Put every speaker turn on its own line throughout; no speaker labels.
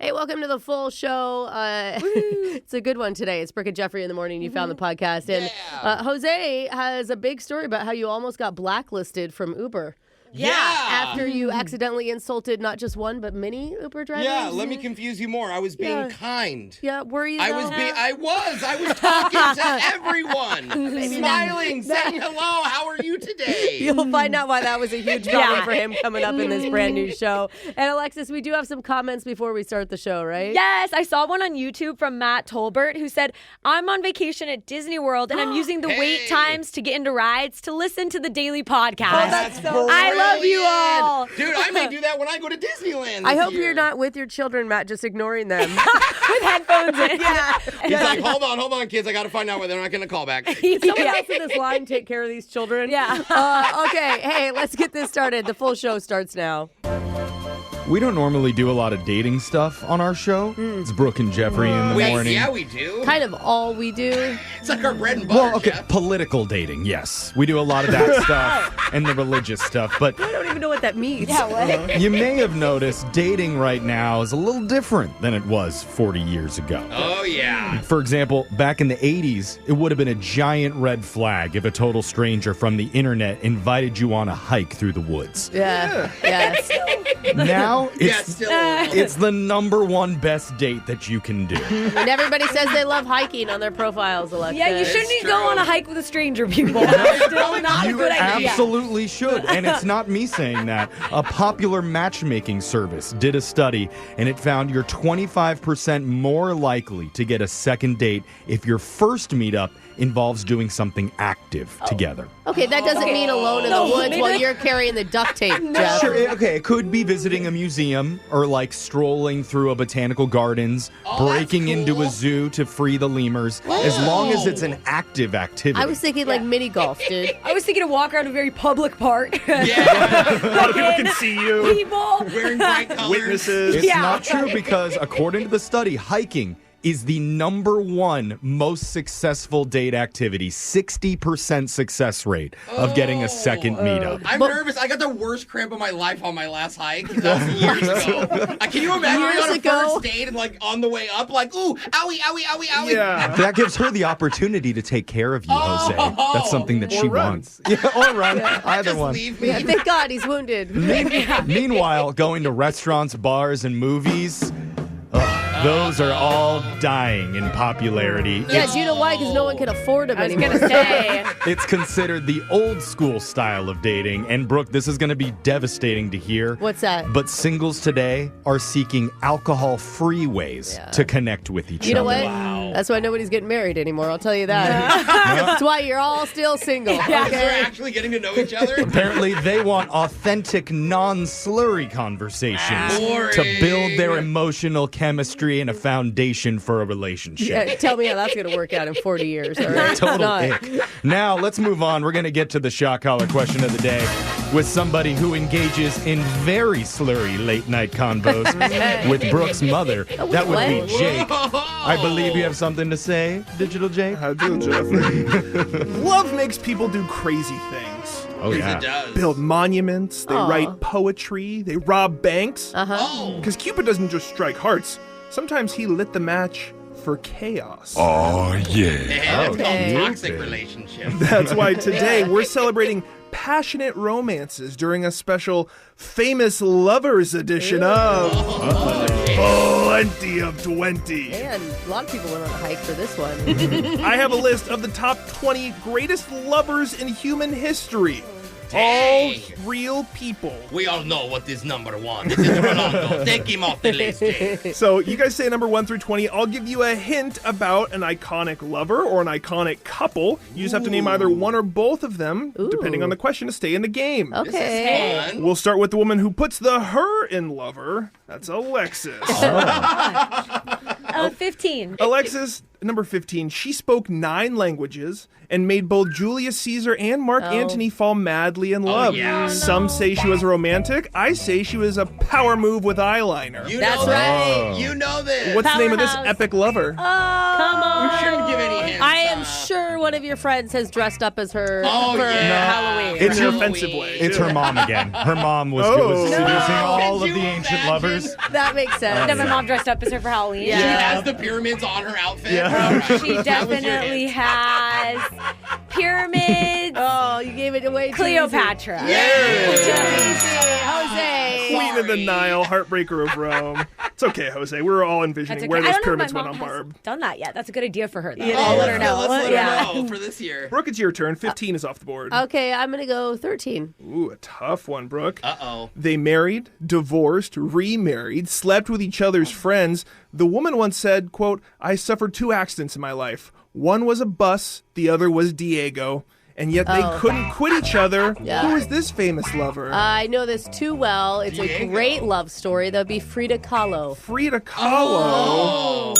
Hey, welcome to the full show. It's a good one today. It's Brooke and Jeffrey in the morning. You found the podcast. And Jose has a big story about how you almost got blacklisted from Uber.
Yeah.
After you accidentally insulted not just one, but many Uber drivers.
Yeah, let me confuse you more. I was being kind.
Yeah, were you?
I was talking to everyone. Smiling, saying hello. How are you today?
You'll find out why that was a huge problem for him coming up in this brand new show. And Alexis, we do have some comments before we start the show, right?
Yes, I saw one on YouTube from Matt Tolbert who said, I'm on vacation at Disney World and I'm using the wait times to get into rides to listen to the daily podcast.
Oh, that's so
I love you all.
Dude, I may do that when I go to Disneyland
I hope
year.
you're not with your children, Matt, just ignoring them.
With headphones in.
Yeah.
He's like, hold on, kids. I got to find out whether they're not going to call back.
Someone else in this line take care of these children.
Yeah.
Okay, hey, let's get this started. The full show starts now.
We don't normally do a lot of dating stuff on our show. It's Brooke and Jeffrey in the morning.
Yeah, we do.
Kind of all we do.
It's like our bread and butter,
Well, okay,
Jeff.
political dating, yes. We do a lot of that stuff and the religious stuff. But
I don't even know what that means.
Yeah, what?
you may have noticed dating right now is a little different than it was 40 years ago.
Oh, yeah.
For example, back in the 80s, it would have been a giant red flag if a total stranger from the internet invited you on a hike through the woods.
Yeah. Yes.
Now,
Still.
it's the number one best date that you can do.
And everybody says they love hiking on their profiles, Alexis.
Yeah, you shouldn't
It's
go
true.
on a hike with a stranger, people. That's still not a
You
good idea.
absolutely should. And it's not me saying that. A popular matchmaking service did a study, and it found you're 25% more likely to get a second date if your first meetup involves doing something active together.
Okay, that doesn't mean alone in the woods while you're carrying the duct tape, Jeff.
Sure, it could be visiting a museum or like strolling through a botanical gardens, breaking
that's
into
cool.
a zoo to free the lemurs, as long as it's an active activity.
I was thinking like mini golf, dude.
I was thinking to walk around a very public park.
Yeah.
A lot of people can see you.
People.
Wearing bright colors.
Witnesses.
It's
Yeah.
not true because according to the study, hiking is the number one most successful date activity. 60% success rate of getting a second meetup.
I'm nervous. I got the worst cramp of my life on my last hike. That was years ago. Can you imagine me
Years
on a
ago?
first date and like on the way up, like, ooh, owie, owie, owie, owie.
Yeah.
That gives her the opportunity to take care of you, Jose. That's something that she
run.
wants. Yeah, or run. Either
Just
one.
leave me.
Yeah, thank God he's wounded.
Meanwhile, going to restaurants, bars, and movies, those are all dying in popularity.
Yeah, do you know why? Because no one can afford them
I was
anymore.
going to say.
It's considered the old school style of dating. And Brooke, this is going to be devastating to hear.
What's that?
But singles today are seeking alcohol-free ways to connect with each
You know
other.
what?
Wow.
That's why nobody's getting married anymore. I'll tell you that. That's why you're all still single.
We're
Okay?
actually getting to know each other.
Apparently, they want authentic, non-slurry conversations
Boring.
to build their emotional chemistry and a foundation for a relationship.
Yeah, tell me how that's going to work out in 40 years. All right? It's
Total
not.
ick. Now, let's move on. We're going to get to the shock collar question of the day with somebody who engages in very slurry late-night convos with Brooke's mother. That would be
what?
Jake. I believe you have something to say, Digital Jake?
How do, Jeffrey? Love makes people do crazy things.
Oh,
Yes, it does.
Build monuments, they
Aw.
write poetry, they rob banks.
Oh.
Because Cupid doesn't just strike hearts. Sometimes he lit the match for chaos.
Yeah, it's
Okay.
called toxic relationships.
That's why today we're celebrating passionate romances during a special famous lovers edition of Plenty of 20.
And a lot of people went on a hike for this one.
I have a list of the top 20 greatest lovers in human history. All
Dang.
real people.
We all know what is number one. This is Ronaldo. Take him off the list, Jake.
So you guys say number 1 through 20. I'll give you a hint about an iconic lover or an iconic couple. You just have to name either one or both of them, depending on the question, to stay in the game.
Okay.
This is fun.
We'll start with the woman who puts the her in lover. That's Alexis.
15.
Alexis, number 15, she spoke 9 languages and made both Julius Caesar and Mark Antony fall madly in love.
yeah.
Some say she was a romantic. I say she was a power move with eyeliner.
You
That's
know
right.
this. You know this.
What's the name of this
Powerhouse.
epic lover?
Oh,
Come on.
We shouldn't give any hints.
I am sure one of your friends has dressed up as her for Halloween.
It's
For
an
Halloween.
offensive way.
It's her mom again. Her mom was
Oh.
seducing all
Could
of the
you
ancient
imagine?
lovers.
That makes sense.
Then my mom dressed up as her for Halloween.
Yeah.
She has the pyramids on her outfit.
Yeah.
All right.
She
That was your
definitely
hint.
has pyramids.
Oh, you gave it away too
Cleopatra.
easy. Jose.
Queen of the Nile, heartbreaker of Rome. It's okay, Jose. We were all envisioning
That's okay.
where
I
those
don't know if
pyramids
my
went on
mom has
Barb.
done that yet. That's a good idea for her, though.
Yeah.
I'll let her know.
Let's let
Yeah.
her know for this year.
Brooke, it's your turn. 15 is off the board.
Okay, I'm going to go 13.
Ooh, a tough one, Brooke.
Uh-oh.
They married, divorced, remarried, slept with each other's friends. The woman once said, quote, "I suffered 2 accidents in my life. One was a bus, the other was Diego. And yet they couldn't quit each other.
Yeah.
Who is this famous lover?
I know this too well. It's a
Diego.
great love story. That would be Frida Kahlo.
Frida Kahlo.
Oh.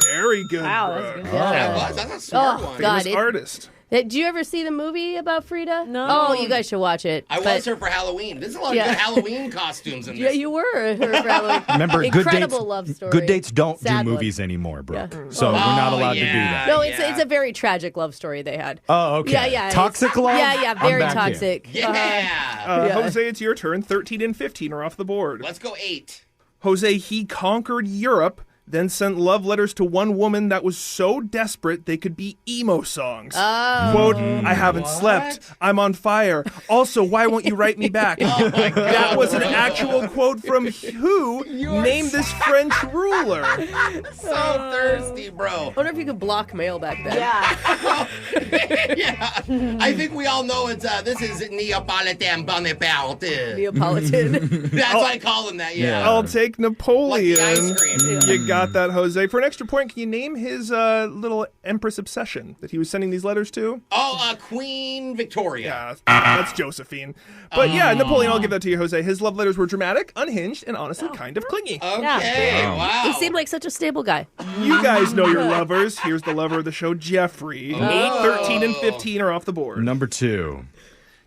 Very good,
Wow, that's
Brooke.
good.
That's a smart
Oh,
one.
God.
Famous artist.
Did you ever see the movie about Frida?
No.
Oh, you guys should watch it.
I
But-
was her for Halloween. There's a lot
Yeah.
of good Halloween costumes in this.
Yeah, you were her for Halloween.
Remember,
Incredible love story.
Good dates don't
Sad
do
one.
movies anymore, Brooke.
Yeah.
So we're not
Oh,
allowed to do
yeah.
that.
No, it's a very tragic love story they had.
Oh, okay.
Yeah, yeah.
Toxic
it's-
love?
Yeah, yeah,
I'm
very
back in.
toxic.
Yeah.
Yeah.
Jose, it's your turn. 13 and 15 are off the board.
Let's go 8.
Jose, he conquered Europe, then sent love letters to one woman that was so desperate they could be emo songs.
Oh.
Quote, "I haven't slept. I'm on fire. Also, why won't you write me back?" That was an actual quote from who named this French ruler.
So thirsty, bro.
I wonder if you could block mail back then.
Yeah.
Yeah. I think we all know it's this is Neapolitan Bonaparte.
Neapolitan.
That's why I call him that, yeah.
I'll take Napoleon.
Like the ice cream.
You got that, Jose. For an extra point, can you name his little Empress obsession that he was sending these letters to?
Oh, Queen Victoria.
Yeah, that's Josephine. But yeah, Napoleon, I'll give that to you, Jose. His love letters were dramatic, unhinged, and honestly kind of clingy.
Okay, wow.
He seemed like such a stable guy.
You guys know your lovers. Here's the lover of the show, Jeffrey. 8, 13, and 15 are off the board.
Number 2.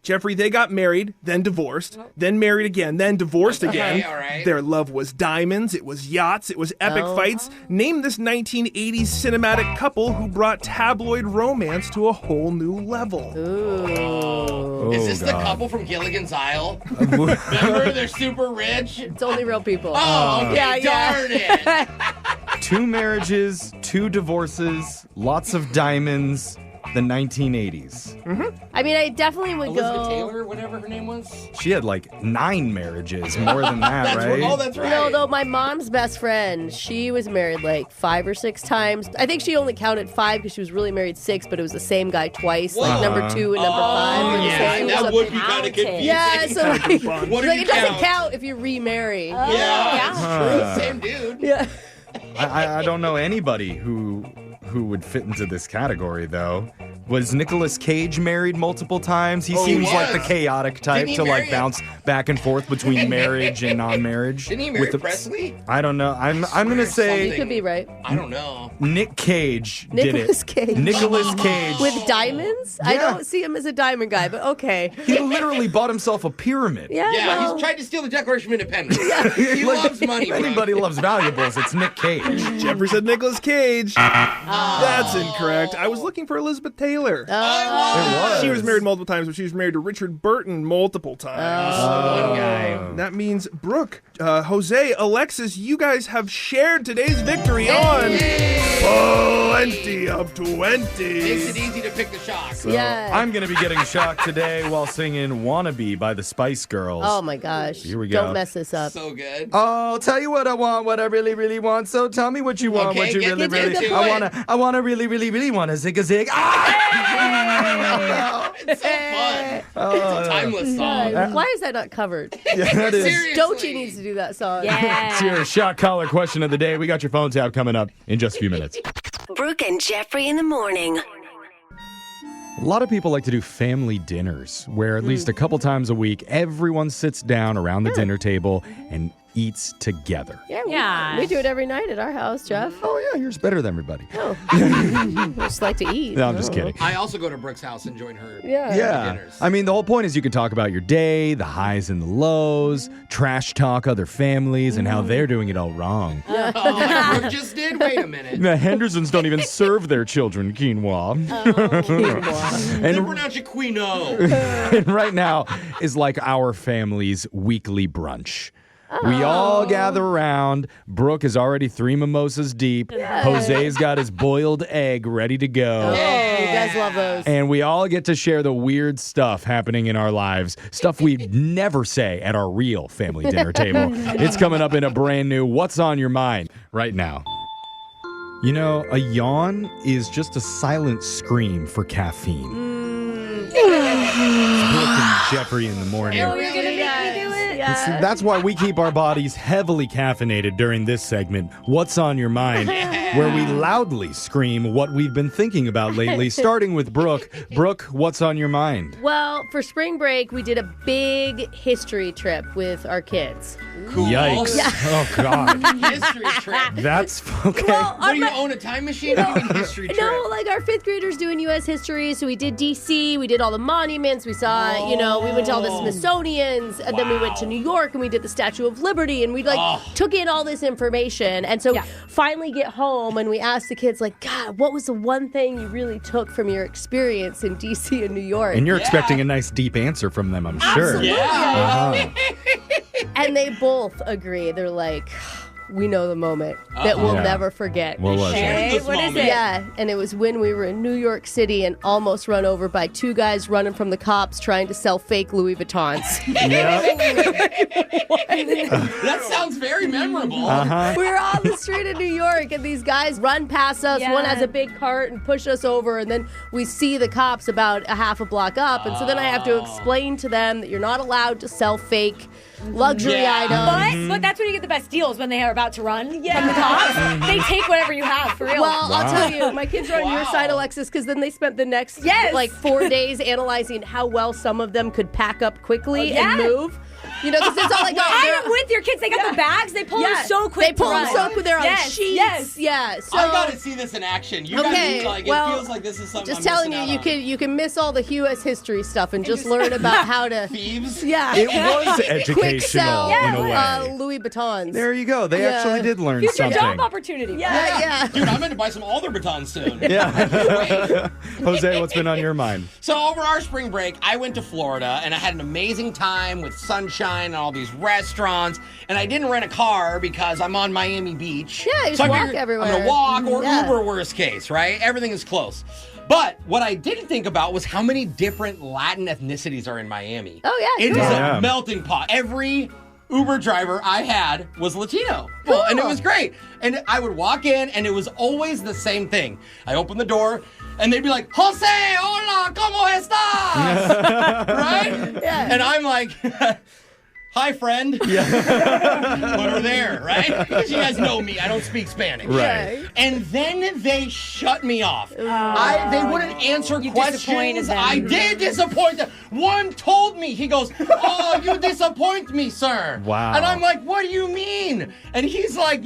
Jeffrey, they got married, then divorced, then married again, then divorced again.
all right.
Their love was diamonds, it was yachts, it was epic fights. Name this 1980s cinematic couple who brought tabloid romance to a whole new level.
Ooh.
Is this the
God.
couple from Gilligan's Isle? Remember, they're super rich.
It's only real people.
Oh, okay,
Yeah, yeah.
darn it.
2 marriages, 2 divorces, lots of diamonds. The 1980s.
I mean, I definitely would
Elizabeth
go.
Taylor, whatever her name was.
She had like 9 marriages, more than that,
That's
right?
right. Oh, that's right.
No, though my mom's best friend, she was married like 5 or 6 times. I think she only counted 5 because she was really married 6, but it was the same guy twice, like number 2 and number 5.
Oh,
were the
yeah,
same or
that
something.
would be kind of confusing.
Yeah, so like,
Kinda fun.
What
like,
did
it
you
doesn't
count?
count if you remarry.
Yeah, it's
Huh.
true. Same dude.
Yeah.
I don't know anybody who would fit into this category, though. Was Nicolas Cage married multiple times? He
Oh, he
seems like the
was.
chaotic type
Didn't he
to like
marry
bounce back and forth between marriage and non-marriage.
Didn't he marry
With the-
Presley?
I don't know. I'm gonna say
You could be right.
I don't know.
Nick Cage did
Nicolas
it.
Cage.
Nicolas Cage.
With diamonds? I
Yeah.
don't see him as a diamond guy, but okay.
He literally bought himself a pyramid.
Yeah,
Yeah,
well,
he's tried to steal the Declaration of Independence. He
Like,
loves money,
If
bro.
anybody loves valuables, it's Nick Cage.
Jeffrey said Nicolas Cage. That's incorrect. I was looking for Elizabeth Taylor.
It was.
She was married multiple times, but she was married to Richard Burton multiple times.
One guy.
That means Brooke, Jose, Alexis, you guys have shared today's victory on Plenty of 20.
Makes it easy to pick the shots.
yeah.
I'm going to be getting shocked today while singing Wannabe by the Spice Girls.
Oh my gosh.
Here we go.
Don't mess this up.
So good.
Oh, I'll tell you what I want, what I really, really want. So tell me what you want,
Okay,
what you
get
really,
into
really.
it.
I wanna really, really, really want to zig a zig. Ah!
It's so fun. It's a timeless song.
Why is that not covered?
Yeah, that is.
Seriously.
Dochi needs to do that song.
It's
Yeah.
your shot collar question of the day. We got your phone tap coming up in just a few minutes.
Brooke and Jeffrey in the morning.
A lot of people like to do family dinners where at least a couple times a week, everyone sits down around the dinner table and eats together.
Yeah, we do it every night at our house, Jeff.
Oh, yeah, yours better than everybody.
We just like to eat.
No, I'm just kidding.
I also go to Brooke's house and join her
Yeah.
dinners.
I mean, the whole point is you can talk about your day, the highs and the lows, trash talk other families and how they're doing it all wrong.
Like Brooke just did? Wait a minute.
The Hendersons don't even serve their children quinoa.
They
and,
pronounce it quinoa.
and right now is like our family's weekly brunch. We all gather around. Brooke is already 3 mimosas deep. Jose's got his boiled egg ready to go.
Oh, you guys love those.
And we all get to share the weird stuff happening in our lives. Stuff we'd never say at our real family dinner table. It's coming up in a brand new What's on Your Mind right now. You know, a yawn is just a silent scream for caffeine. Brooke and Jeffrey in the morning.
You're going to make me do it?
See, that's why we keep our bodies heavily caffeinated during this segment, What's on Your Mind, where we loudly scream what we've been thinking about lately, starting with Brooke. Brooke, what's on your mind?
Well, for spring break, we did a big history trip with our kids.
Cool.
Yikes. Oh, God.
History trip.
That's okay.
Well,
What, do you own a time machine? What do you mean history trip?
No, like our 5th graders doing U.S. history. So we did D.C., we did all the monuments. We saw, we went to all the Smithsonian's, and then we went to New York and we did the Statue of Liberty, and we took in all this information. And so finally get home and we asked the kids, like, God, what was the one thing you really took from your experience in D.C. and New York?
And you're expecting a nice deep answer from them, I'm sure.
Absolutely.
Yeah.
And they both agree. They're like, we know the moment that we'll never forget.
What was it?
Hey, what is it?
Yeah, and it was when we were in New York City and almost run over by 2 guys running from the cops trying to sell fake Louis Vuittons.
That sounds very memorable.
We were on the street in New York, and these guys run past us.
Yeah.
One has a big cart and push us over, and then we see the cops about a half a block up. And so then I have to explain to them that you're not allowed to sell fake luxury items.
But that's when you get the best deals, when they are about to run from the cops. They take whatever you have, for real.
Well, I'll tell you, my kids are on your side, Alexis, because then they spent the next 4 days analyzing how well some of them could pack up quickly and move. Because it's all like,
I am with your kids. They got their bags. They pull them so quick.
They pull them so quick. They're on sheets.
Yes.
Yeah. So,
I gotta see this in action. You guys look like it feels like this is something.
Just
I'm
telling you,
missing out on.
you can miss all the U.S. history stuff and just learn about how to
Thieves.
Yeah.
It was
quick
educational
sell
in a way.
Louis Vuittons.
There you go. They actually did learn
Future
something.
job opportunity.
Yeah.
Dude, I'm going to buy some Alder batons soon.
Yeah. Jose, what's been on your mind?
So over our spring break, I went to Florida, and I had an amazing time with sunshine and all these restaurants, and I didn't rent a car because I'm on Miami Beach.
Yeah, you just
so I
walk
figured
everywhere.
I'm going to walk or
Yeah.
Uber, worst case, right? Everything is close. But what I didn't think about was how many different Latin ethnicities are in Miami.
Oh, yeah,
It is
cool.
a melting pot. Every Uber driver I had was Latino. Well, and it was great. And I would walk in, and it was always the same thing. I opened the door, and they'd be like, Jose, hola, ¿cómo estás? Right?
Yeah.
And I'm like, hi, friend. Yeah. Put her there, right? Because you guys know me. I don't speak Spanish.
Right.
And then they shut me off. They wouldn't answer
You
questions.
disappointed them.
I did disappoint them. One told me, he goes, oh, you disappoint me, sir.
Wow.
And I'm like, what do you mean? And he's like,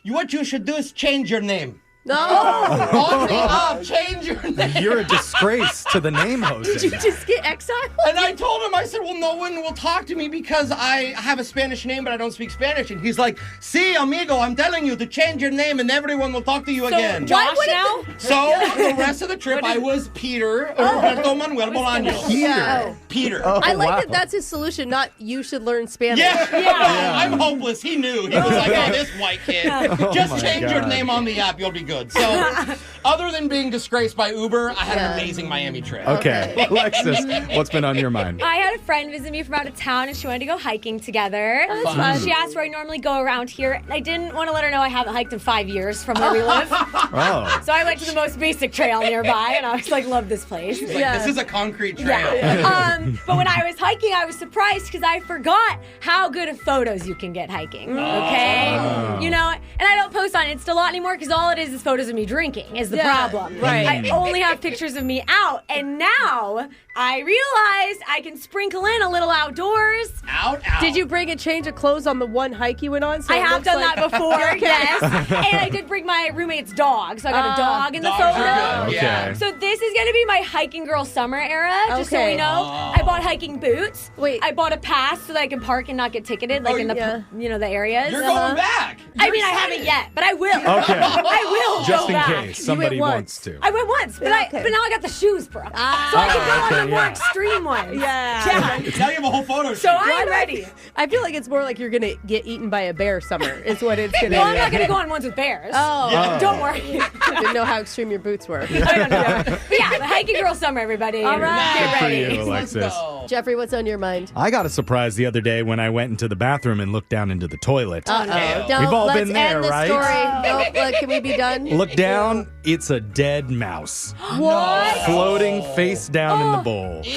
what you should do is change your name.
No.
On me up, change your name.
You're a disgrace to the name, Jose.
Did you just get exiled?
And I told him, I said, well, no one will talk to me because I have a Spanish name, but I don't speak Spanish. And he's like, sí, amigo, I'm telling you to change your name and everyone will talk to you again.
Josh now?
So the rest of the trip, I was Peter, Roberto Manuel Bolaños.
Yeah.
Peter.
I like that that's his solution, not you should learn Spanish.
Yeah. I'm hopeless. He knew. He was like, oh, this white kid. Just
my
change your
God.
name on the app. You'll be good. So other than being disgraced by Uber, I had an amazing Miami trip.
Okay. Alexis, what's been on your mind?
I had a friend visit me from out of town, and she wanted to go hiking together.
that's fun.
She asked where I normally go around here. I didn't want to let her know I haven't hiked in 5 years from where we live.
Oh.
So I went to the most basic trail nearby, and I was like, love this place.
She's like, this is a concrete trail.
But when I was hiking, I was surprised because I forgot how good of photos you can get hiking. Okay? And I'd don't post on Insta a lot anymore because all it is photos of me drinking is the problem.
right.
I only have pictures of me out. And now I realized I can sprinkle in a little outdoors.
Out.
Did you bring a change of clothes on the one hike you went on? So
I
it
have
looks
done
like-
that before, yes. And I did bring my roommate's dog. So I got a dog in the
Dogs
photo.
are good.
Okay.
Yeah.
So this is going to be my hiking girl summer era, just so
Okay.
we know. I bought hiking boots.
Wait.
I bought a pass so that I can park and not get ticketed, like in the
yeah.
the areas.
You're going back.
I
You're
mean, I
excited.
haven't yet, but I will.
Okay.
I will
Just
go
in
back.
case somebody
once.
wants to.
I went once, but
Okay.
but now I got the shoes, bro. So I can go on the more extreme ones.
Yeah.
Now you have a whole photo shoot.
So I'm ready.
I feel like it's more like you're going to get eaten by a bear summer is what it's going to
Well, I'm
be.
not going to go on ones with bears.
Oh.
Don't worry.
Didn't know how extreme your boots were.
I don't know. But yeah, the hiking girl summer, everybody.
All right.
Get
Good for
ready.
you,
Let's
Alexis.
go.
Jeffrey, what's on your mind?
I got a surprise the other day when I went into the bathroom and looked down into the toilet.
Uh-oh.
We've
Don't-
all
let's
been there,
end the
right?
story. Nope, can we be done?
Look down, it's a dead mouse.
What?
Floating face down in the bowl.
Ew.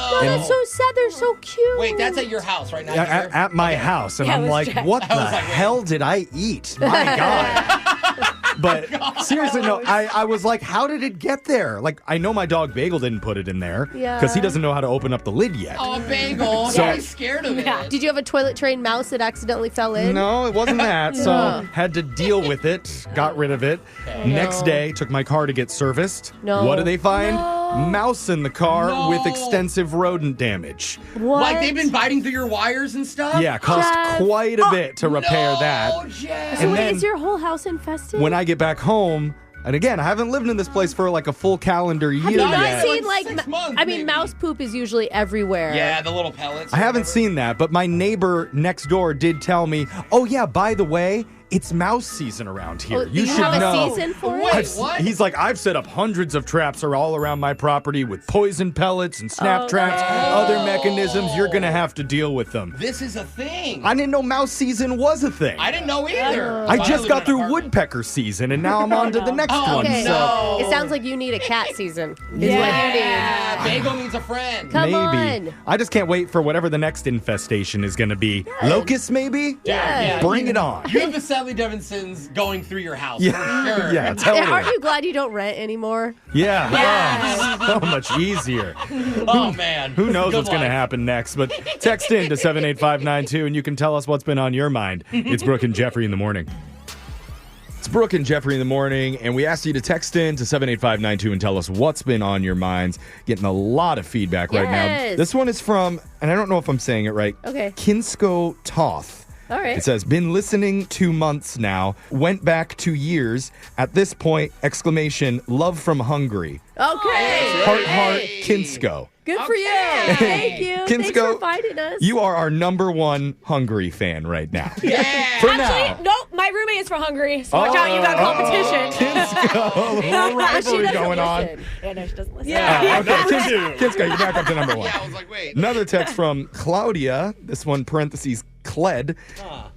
Oh, that's so sad. They're so cute.
Wait, that's at your house right now.
At my house. And
Yeah,
I'm
let's
like,
check.
what the
I was like, wait.
hell did I eat? My God. But seriously, no, I was like, how did it get there? Like, I know my dog Bagel didn't put it in there.
Yeah.
Because he doesn't know how to open up the lid yet.
Oh, Bagel.
So-
I'm scared of it.
Did you have a toilet trained mouse that accidentally fell in?
No, it wasn't that. So
Yeah.
had to deal with it, got rid of it. Next day, took my car to get serviced.
No.
What do they find? Mouse in the car
No.
with extensive rodent damage.
What?
Like they've been biting through your wires and stuff?
Yeah, cost
Jeff.
quite a bit to repair
No,
that.
Jeff.
So
And
wait,
then-
is your whole house infested?
When I get back home, and again, I haven't lived in this place for like a full calendar year
Have you not
yet.
seen
Like
like?
6 months,
I mean,
maybe.
mouse poop is usually everywhere.
Yeah, the little pellets.
I haven't seen that, but my neighbor next door did tell me, oh yeah, by the way, it's mouse season around here.
Oh,
you
you
should
have
know.
a season for
Wait,
it?
I've-
what?
He's like, I've set up hundreds of traps all around my property with poison pellets and snap traps, other mechanisms. You're going to have to deal with them.
This is a thing.
I didn't know mouse season was a thing.
I didn't know either.
I
So
just
live
got
in an
through
apartment.
woodpecker season, and now I'm on to the next
Oh,
one.
Okay.
So
no.
It sounds like you need a cat season. Is
Yeah, Bagel needs a friend.
Come
maybe.
on.
I just can't wait for whatever the next infestation is going to be. Locusts, maybe?
Yeah.
Bring it on.
You have the Sally Devinsons going through your house.
Yeah.
For sure.
Yeah,
And
totally.
aren't you glad you don't rent anymore?
Yeah. Oh, so much easier.
Oh, man.
Who knows
Good
what's going to
life.
happen next? But text in to 78592 and you can tell us what's been on your mind. It's Brooke and Jeffrey in the morning. It's Brooke and Jeffrey in the morning, and we asked you to text in to 78592 and tell us what's been on your minds. Getting a lot of feedback right now.
Yes.
This one is from, and I don't know if I'm saying it right,
Okay.
Kinsko Toth.
All right.
It says, been listening 2 months now, went back 2 years. At this point, exclamation, love from Hungary.
Okay.
Heart,
Hey.
Kinsko.
Good for you. Thank you. Thanks
Kinsko,
for finding us.
You are our number one Hungary fan right now.
Yeah.
For
Actually,
now.
nope, my roommate is from Hungary, so watch out, you got competition.
Kinsko, a little
But she
rivalry
doesn't
going on.
listen.
Yeah, no, she doesn't listen.
Okay, Kinsko, you're back up to number one.
Yeah, I was like, wait.
Another text from Claudia, this one parentheses Cled.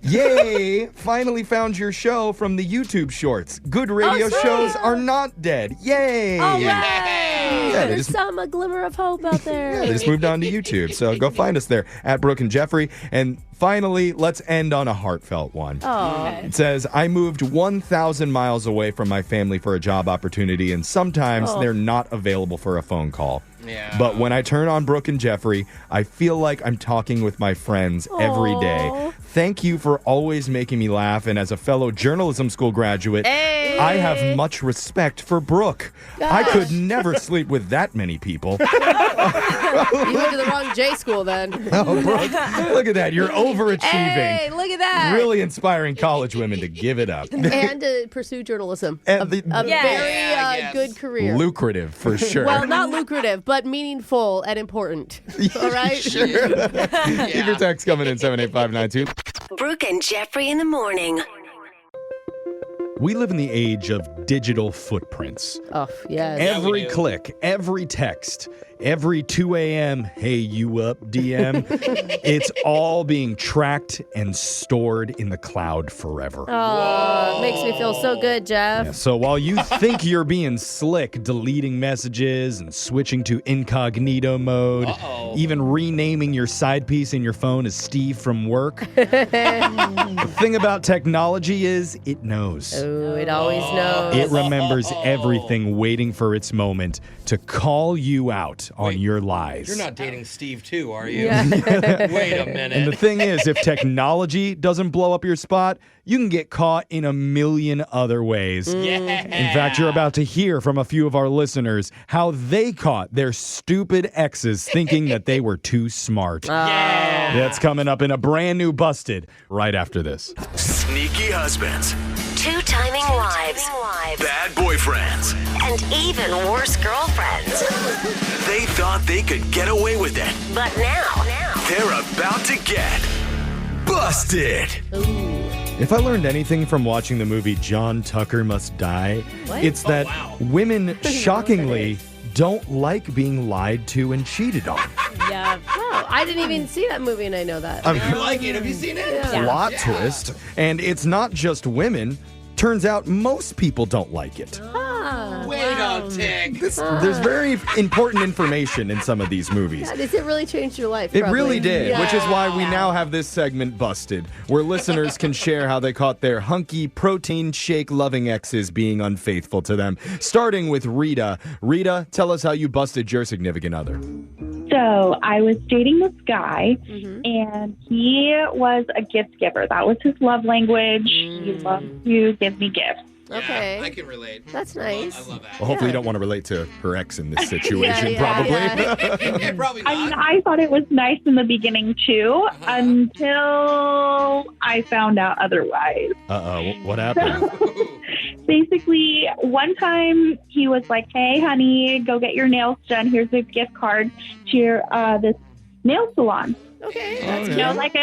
Yay! Finally found your show from the YouTube shorts. Good radio
sweet.
shows are not dead. Yay!
All right.
Yeah, they
There's
just-
a glimmer of hope out there.
They just moved on to YouTube. So go find us there at Brooke and Jeffrey. And finally, let's end on a heartfelt one.
Oh.
It says, I moved 1,000 miles away from my family for a job opportunity, and sometimes they're not available for a phone call.
Yeah.
But when I turn on Brooke and Jeffrey, I feel like I'm talking with my friends every day.
Aw.
Thank you for always making me laugh. And as a fellow journalism school graduate, I have much respect for Brooke. I could never sleep with that many people.
You went to the wrong J school then.
Oh, Brooke, look at that. You're overachieving.
Hey, look at that.
Really inspiring college women to give it up.
And to pursue journalism.
And
a
the-
Yes.
very
Yes.
good career.
Lucrative, for sure.
Well, not lucrative, but meaningful and important. All right?
Keep your text coming in 78592.
Brooke and Jeffrey in the morning.
We live in the age of digital footprints.
Oh, yes.
Every
we do.
click, every text, every 2 a.m., hey, you up, DM, it's all being tracked and stored in the cloud forever.
Makes makes me feel so good, Jeff.
Yeah, so while you think you're being slick, deleting messages and switching to incognito mode, even renaming your side piece in your phone as Steve from work, the thing about technology is it knows.
Oh, it always knows.
It remembers everything waiting for its moment to call you out on your lies.
You're not dating Steve too, are you?
Yeah.
Wait a minute.
And the thing is, if technology doesn't blow up your spot, you can get caught in a million other ways.
Yeah.
In fact, you're about to hear from a few of our listeners how they caught their stupid exes thinking that they were too smart.
Yeah.
That's coming up in a brand new Busted right after this.
Sneaky husbands,
Two-timing wives.
bad boyfriends.
And even worse girlfriends.
They thought they could get away with it.
But now,
They're about to get busted.
If I learned anything from watching the movie John Tucker Must Die, it's that women shockingly don't like being lied to and cheated on.
Yeah.
Oh, I didn't even see that movie, and I know that.
You like it? Have you seen it?
Plot twist. And it's not just women. Turns out most people don't like it.
Wait a tick.
There's very important information in some of these movies.
Yeah, does it really change your life?
It
Probably.
really did,
Yeah.
which is why we now have this segment Busted, where listeners can share how they caught their hunky protein shake loving exes being unfaithful to them. Starting with Rita. Rita, tell us how you busted your significant other.
So I was dating this guy, and he was a gift giver. That was his love language. He loved to give me gifts.
Okay.
Yeah, I can relate.
That's nice.
I love that.
Well, hopefully you don't want to relate to her ex in this situation, probably.
Yeah, probably
I mean,
not.
I thought it was nice in the beginning, too, until I found out otherwise.
Uh-oh, what happened?
Basically, one time he was like, hey, honey, go get your nails done. Here's a gift card to your, this nail salon.
Okay.
You know, like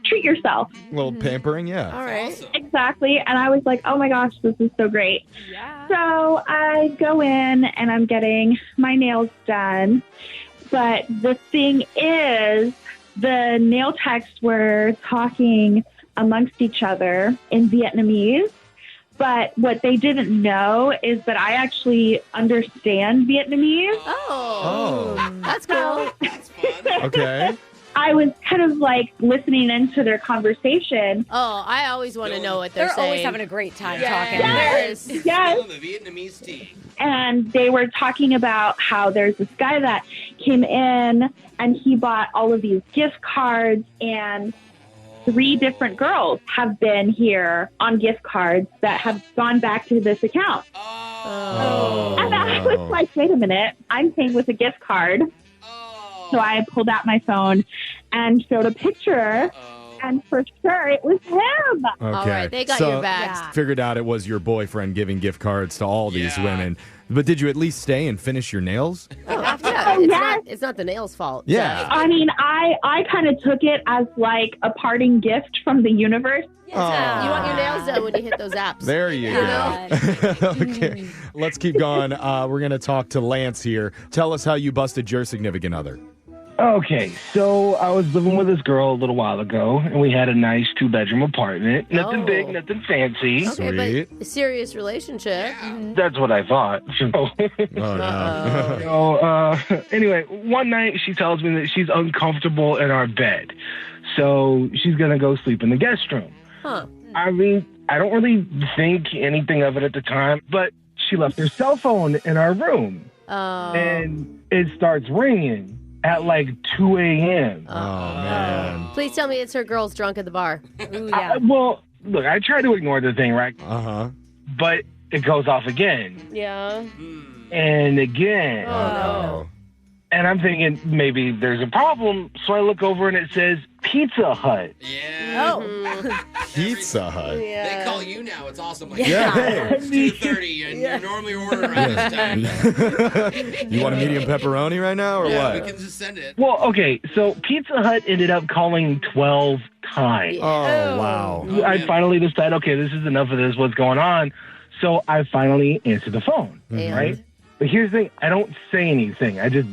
treat yourself.
A little pampering, yeah.
All right.
Awesome.
Exactly. And I was like, oh my gosh, this is so great.
Yeah.
So I go in and I'm getting my nails done. But the thing is, the nail techs were talking amongst each other in Vietnamese. But what they didn't know is that I actually understand Vietnamese.
Oh. That's cool.
That's fun.
Okay.
I was kind of like listening into their conversation.
Oh, I always want to know what they're
They're
saying.
always having a great time talking.
Yes.
Yes.
The Vietnamese tea.
And they were talking about how there's this guy that came in and he bought all of these gift cards, and 3 different girls have been here on gift cards that have gone back to this account.
Oh.
And I was like, wait a minute, I'm paying with a gift card. So I pulled out my phone and showed a picture, and for sure it was him.
Okay.
All right, they got
so,
your back.
Yeah.
Figured out it was your boyfriend giving gift cards to all these
Yeah.
women. But did you at least stay and finish your nails?
Oh, yeah.
Oh,
It's,
yes.
it's not the nails' fault.
Yeah.
I mean, I kind of took it as like a parting gift from the universe.
Yeah. You want your nails done when you hit those apps.
There you
Yeah.
go. Okay, let's keep going. We're going to talk to Lance here. Tell us how you busted your significant other.
Okay, so I was living with this girl a little while ago, and we had a nice 2-bedroom apartment. Nothing
Oh.
big, nothing fancy.
Okay,
Sweet.
but a serious relationship.
That's what I thought. So,
Oh, no.
anyway, one night she tells me that she's uncomfortable in our bed, so she's gonna go sleep in the guest room.
Huh.
I mean, I don't really think anything of it at the time, but she left her cell phone in our room,
Oh.
and it starts ringing at like 2 a.m.
Oh, man.
Please tell me it's her girls drunk at the bar.
Ooh, yeah.
Well, look, I try to ignore the thing, right?
Uh-huh.
But it goes off again
Yeah.
and again.
Oh.
And I'm thinking maybe there's a problem. So I look over and it says Pizza Hut.
Yeah.
Oh.
Pizza Hut.
They call you now. It's awesome. Like,
Yeah.
it's 2:30, and you're normally ordering around this time.
You want a medium pepperoni right now, or
Yeah, we
what?
can just send it.
Well, okay, so Pizza Hut ended up calling 12 times.
Oh, wow.
I
man.
finally decided, okay, this is enough of this. What's going on? So I finally answered the phone,
And?
right? But here's the thing, I don't say anything. I just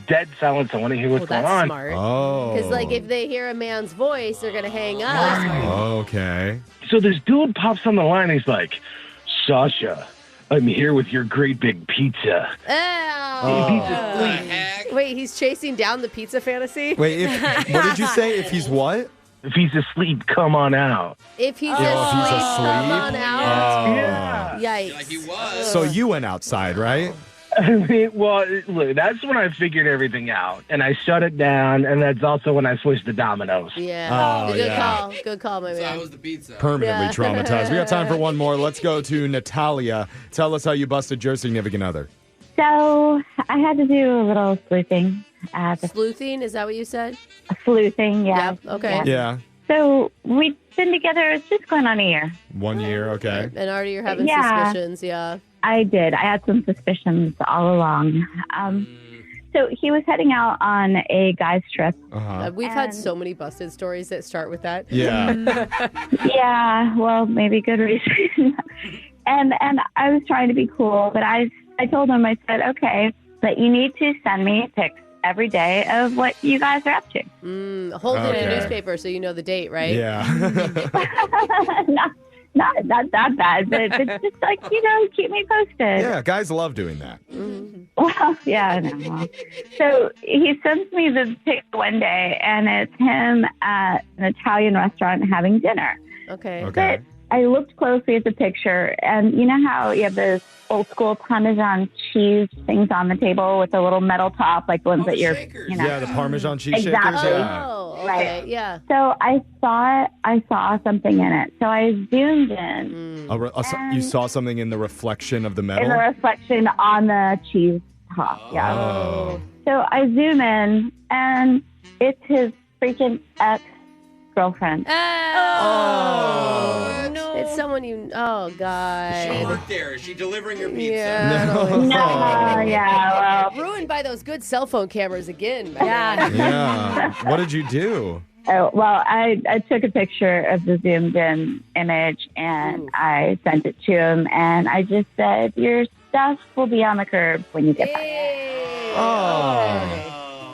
dead silence. I want to hear what's going
that's
on.
smart.
Oh.
Because, like, if they hear a man's voice, they're going to hang up.
Okay.
So this dude pops on the line. He's like, Sasha, I'm here with your great big pizza.
Wait, he's chasing down the pizza fantasy?
Wait, what did you say? If he's what?
If he's asleep, come on out.
If he's
if he's
asleep,
asleep?
come on out.
Yeah.
Yikes.
Like he was.
So you went outside, right?
I mean, well, look, that's when I figured everything out, and I shut it down, and that's also when I switched to Domino's.
Yeah.
Oh,
Good
yeah.
call. Good call, my
So
man.
I was the pizza.
Permanently
Yeah.
traumatized. We got time for one more. Let's go to Natalia. Tell us how you busted your significant other.
So I had to do a little sleuthing.
Sleuthing, is that what you said?
Sleuthing, yeah.
Yep, okay.
Yeah.
So we've been together, it's just going on a year.
1 year, okay.
And already you're having
Yeah.
suspicions, yeah.
I did. I had some suspicions all along. So he was heading out on a guy's trip.
Uh-huh.
We've had so many busted stories that start with that.
Yeah.
Yeah, well, maybe good reason. and I was trying to be cool, but I told him, I said, okay, but you need to send me pics every day of what you guys are up to.
Hold it in
Okay.
a newspaper so you know the date, right?
Yeah.
not that bad, but just like, keep me posted.
Yeah, guys love doing that.
Well, yeah, I know. Well, so he sends me the pic one day, and it's him at an Italian restaurant having dinner.
Okay.
Okay.
But I looked closely at the picture, and you know how you have those old school Parmesan cheese things on the table with a little metal top, like the ones that you're,
shakers.
Yeah, the Parmesan cheese
Exactly.
shakers. Yeah.
Oh, okay,
Right.
yeah.
So I saw something in it. So I zoomed in
You saw something in the reflection of the metal?
in the reflection on the cheese top. Yeah.
Oh.
So I zoom in, and it's his freaking ex-girlfriend.
Oh,
no.
It's someone you. Oh,
She
God.
worked there. Is she delivering your pizza?
Yeah.
No, yeah, well,
Ruined by those good cell phone cameras again. Man.
Yeah.
Yeah. What did you do?
I took a picture of the zoomed in image, and I sent it to him, and I just said, your stuff will be on the curb when you get back.
Hey.
Oh.
Okay.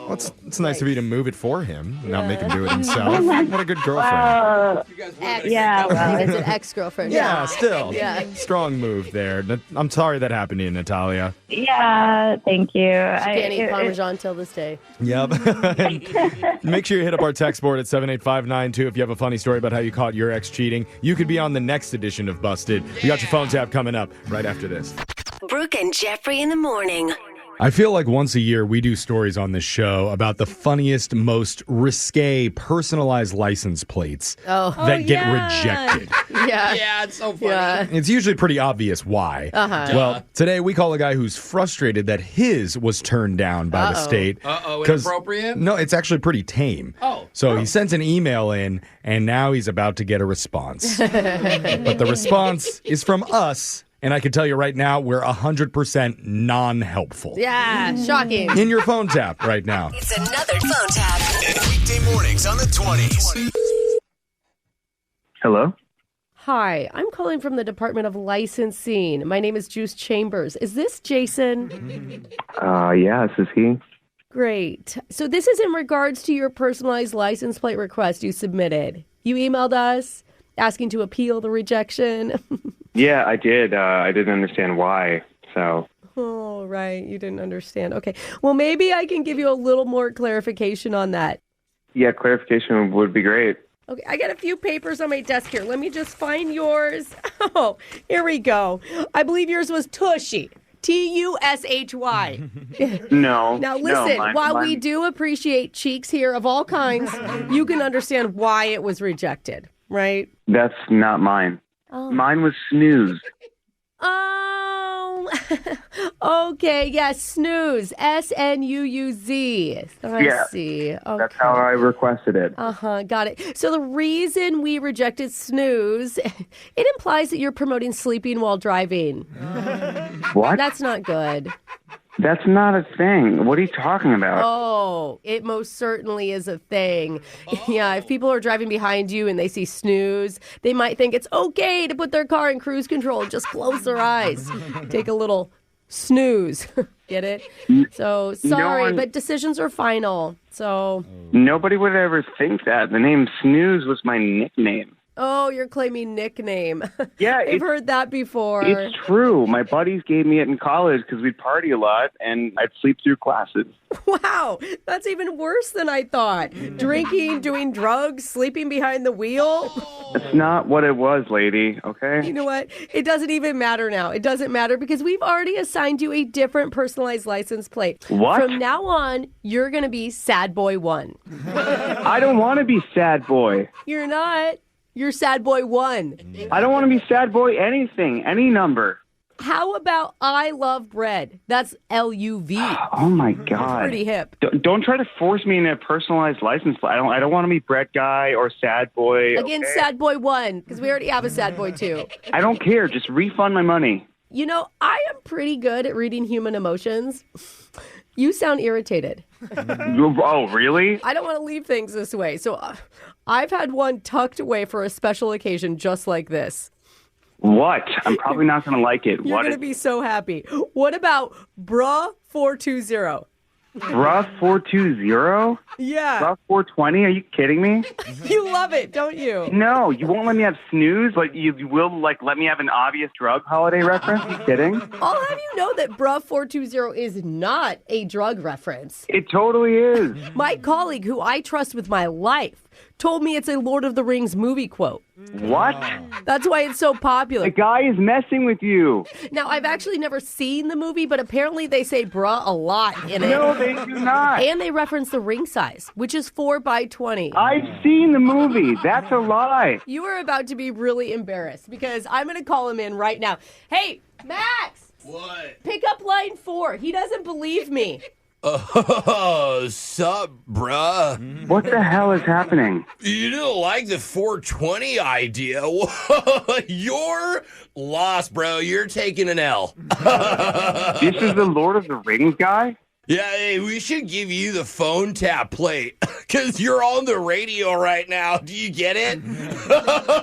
Well, it's nice of you to move it for him, not make him do it himself. What a good girlfriend.
You guys would have
Ex.
been a
Yeah,
great couple.
well,
It's an ex-girlfriend.
Yeah, still.
Yeah.
Strong move there. I'm sorry that happened to you, Natalia.
Yeah, thank you.
Can't eat Parmesan till this day.
Yep. Make sure you hit up our text board at 78592 if you have a funny story about how you caught your ex cheating. You could be on the next edition of Busted. We got your phone tap coming up right after this.
Brooke and Jeffrey in the morning.
I feel like once a year we do stories on this show about the funniest, most risque, personalized license plates that get rejected.
Yeah.
Yeah, it's so funny.
Yeah.
It's usually pretty obvious why.
Uh-huh.
Well, today we call a guy who's frustrated that his was turned down by the state.
Uh-oh,
'Cause-
inappropriate?
No, it's actually pretty tame.
Oh.
So he sent an email in, and now he's about to get a response. But the response is from us, and I can tell you right now, we're 100% non-helpful.
Yeah. Shocking.
In your phone tap right now.
It's another phone tap.
Weekday mornings on the 20s.
Hello?
Hi, I'm calling from the Department of Licensing. My name is Juice Chambers. Is this Jason?
Yeah, this is he.
Great. So this is in regards to your personalized license plate request you submitted. You emailed us asking to appeal the rejection.
Yeah, I did. I didn't understand why. So,
Oh, right. You didn't understand. Okay. Well, maybe I can give you a little more clarification on that.
yeah, clarification would be great.
Okay, I got a few papers on my desk here. Let me just find yours. Oh, here we go. I believe yours was Tushy. T-U-S-H-Y.
No.
Now
no,
listen,
mine-
while we
mine-
do appreciate cheeks here of all kinds, you can understand why it was rejected, right?
That's not mine.
Oh.
Mine was snooze.
Oh, okay. Yes, snooze. S-N-U-U-Z. I
Yeah.
see. Okay.
That's how I requested it.
Uh-huh, got it. So the reason we rejected snooze, it implies that you're promoting sleeping while driving.
What?
That's not good.
That's not a thing. What are you talking about?
Oh, it most certainly is a thing. Yeah, if people are driving behind you and they see snooze, they might think it's okay to put their car in cruise control and just close their eyes. Take a little snooze. Get it? So sorry, but decisions are final. So.
Nobody would ever think that. The name Snooze was my nickname.
Oh, you're claiming nickname.
Yeah,
I've heard that before.
It's true. My buddies gave me it in college because we'd party a lot and I'd sleep through classes.
Wow, that's even worse than I thought. Drinking, doing drugs, sleeping behind the wheel.
That's not what it was, lady, okay?
You know what? It doesn't even matter now. It doesn't matter because we've already assigned you a different personalized license plate.
What?
From now on, you're going to be Sad Boy 1.
I don't want to be Sad Boy.
You're not. You're Sad Boy 1.
I don't want to be Sad Boy anything, any number.
How about I love bread? That's LUV.
Oh, my God.
Pretty hip.
Don't try to force me into a personalized license plate. I don't want to be Bread Guy or Sad Boy.
Again,
okay?
Sad Boy 1, because we already have a Sad Boy 2.
I don't care. Just refund my money.
You know, I am pretty good at reading human emotions. You sound irritated.
Oh, really?
I don't want to leave things this way. So I've had one tucked away for a special occasion just like this.
What? I'm probably not going to like it.
You're going to be so happy. What about Bruh 420?
Bruh 420?
Yeah.
Bruh 420? Are you kidding me?
You love it, don't you?
No, you won't let me have snooze? Like, you will, like, let me have an obvious drug holiday reference? Are you kidding?
I'll have you know that Bruh 420 is not a drug reference.
It totally is.
My colleague, who I trust with my life, told me it's a Lord of the Rings movie quote.
What?
That's why it's so popular.
The guy is messing with you.
Now, I've actually never seen the movie, but apparently they say bruh a lot in it.
No, they do not.
And they reference the ring size, which is 4x20.
I've seen the movie. That's a lie.
You are about to be really embarrassed because I'm going to call him in right now. Hey, Max!
What?
Pick up line 4. He doesn't believe me.
Oh, sup, bruh?
What the hell is happening?
You didn't like the 420 idea? You're lost, bro. You're taking an L.
This is the Lord of the Rings guy?
Yeah, hey, we should give you the phone tap plate because you're on the radio right now. Do you get it?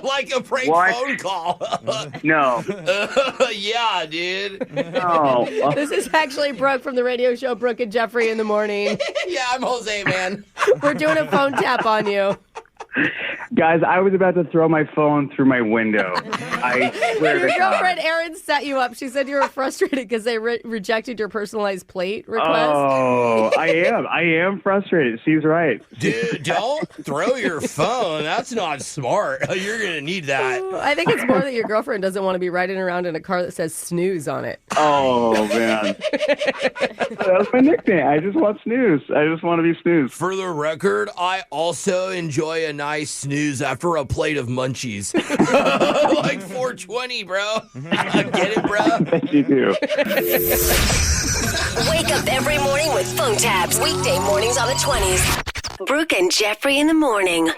Like a prank phone call.
No.
Yeah, dude.
No.
This is actually Brooke from the radio show Brooke and Jeffrey in the Morning.
Yeah, I'm Jose, man.
We're doing a phone tap on you.
Guys, I was about to throw my phone through my window. I swear
Your
to God.
girlfriend Erin set you up. She said you were frustrated because they rejected your personalized plate request.
Oh, I am frustrated. She's right.
Dude, don't throw your phone. That's not smart. You're going to need that.
I think it's more that your girlfriend doesn't want to be riding around in a car that says snooze on it.
Oh, man. That's my nickname. I just want snooze. I just want to be snooze.
For the record, I also enjoy a nice snooze after a plate of munchies. Like 420, bro. Get it, bro?
Thank you, too.
Wake up every morning with phone taps. Weekday mornings on the 20s. Brooke and Jeffrey in the morning.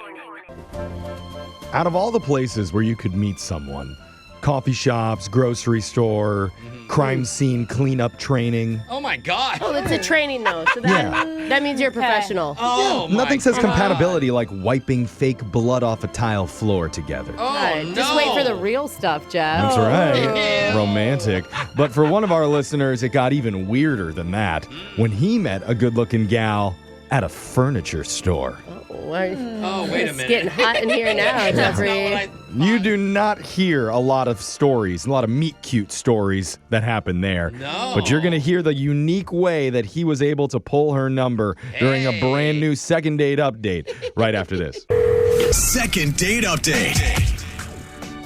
Out of all the places where you could meet someone, coffee shops, grocery store, crime scene cleanup training.
Oh my God.
Oh, it's a training though, so that means you're a professional.
Oh my
Nothing says
God.
compatibility like wiping fake blood off a tile floor together.
Oh, no.
Just wait for the real stuff, Jeff.
That's right. Romantic. But for one of our listeners, it got even weirder than that when he met a good-looking gal at a furniture store.
Oh, wait a
It's
minute.
getting hot in here now, Jeffrey.
You do not hear a lot of stories, a lot of meet-cute stories that happen there.
No.
But you're going to hear the unique way that he was able to pull her number during a brand new second date update right after this.
Second date update.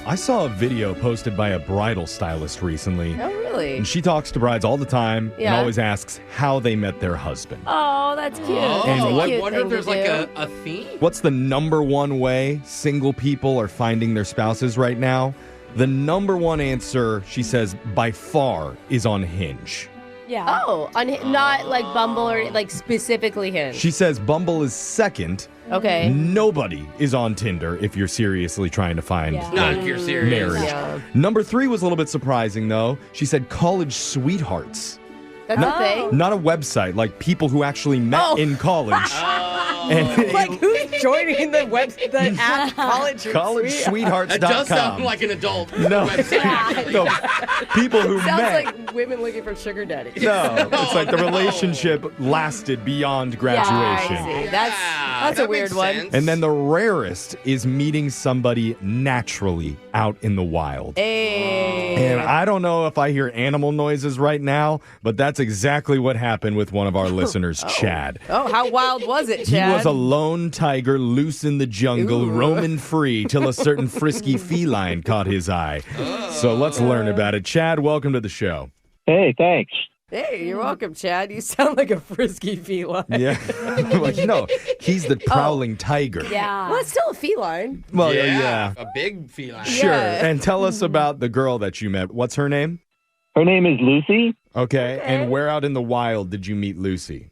I saw a video posted by a bridal stylist recently.
Oh, really?
And she talks to brides all the time and
Yeah.
always asks how they met their husband.
Oh, that's cute.
Oh,
That's a
I
cute
wonder
thing
if there's
to
like
do.
a theme.
What's the number one way single people are finding their spouses right now? The number one answer, she says, by far, is on Hinge.
Yeah.
Oh, not like Bumble or like specifically Hinge.
She says Bumble is second.
Okay.
Nobody is on Tinder if you're seriously trying to find
Not if you're serious.
marriage.
Yeah.
Number 3 was a little bit surprising, though. She said college sweethearts.
That's a thing.
Not a website, like people who actually met in college.
Like, who's joining the app
collegesweethearts.com.
That does sound like an adult
No.
website. actually.
No, people who
Sounds
met.
like women looking for sugar daddy.
No, it's like the relationship lasted beyond graduation.
I see. That's a
that
weird
makes
one.
sense.
And then the rarest is meeting somebody naturally out in the wild.
Hey.
And I don't know if I hear animal noises right now, but that's exactly what happened with one of our listeners, Chad.
Oh, how wild was it,
He
Chad?
was a lone tiger loose in the jungle,
Ooh.
roaming free till a certain frisky feline caught his eye. So let's learn about it. Chad, welcome to the show.
Hey, thanks.
Hey, you're welcome, Chad. You sound like a frisky feline.
Yeah. Like, no, he's the prowling tiger.
Yeah.
Well, it's still a feline.
Well, yeah.
A big feline.
Sure.
Yeah.
And tell us about the girl that you met. What's her name?
Her name is Lucy.
Okay. And where out in the wild did you meet Lucy?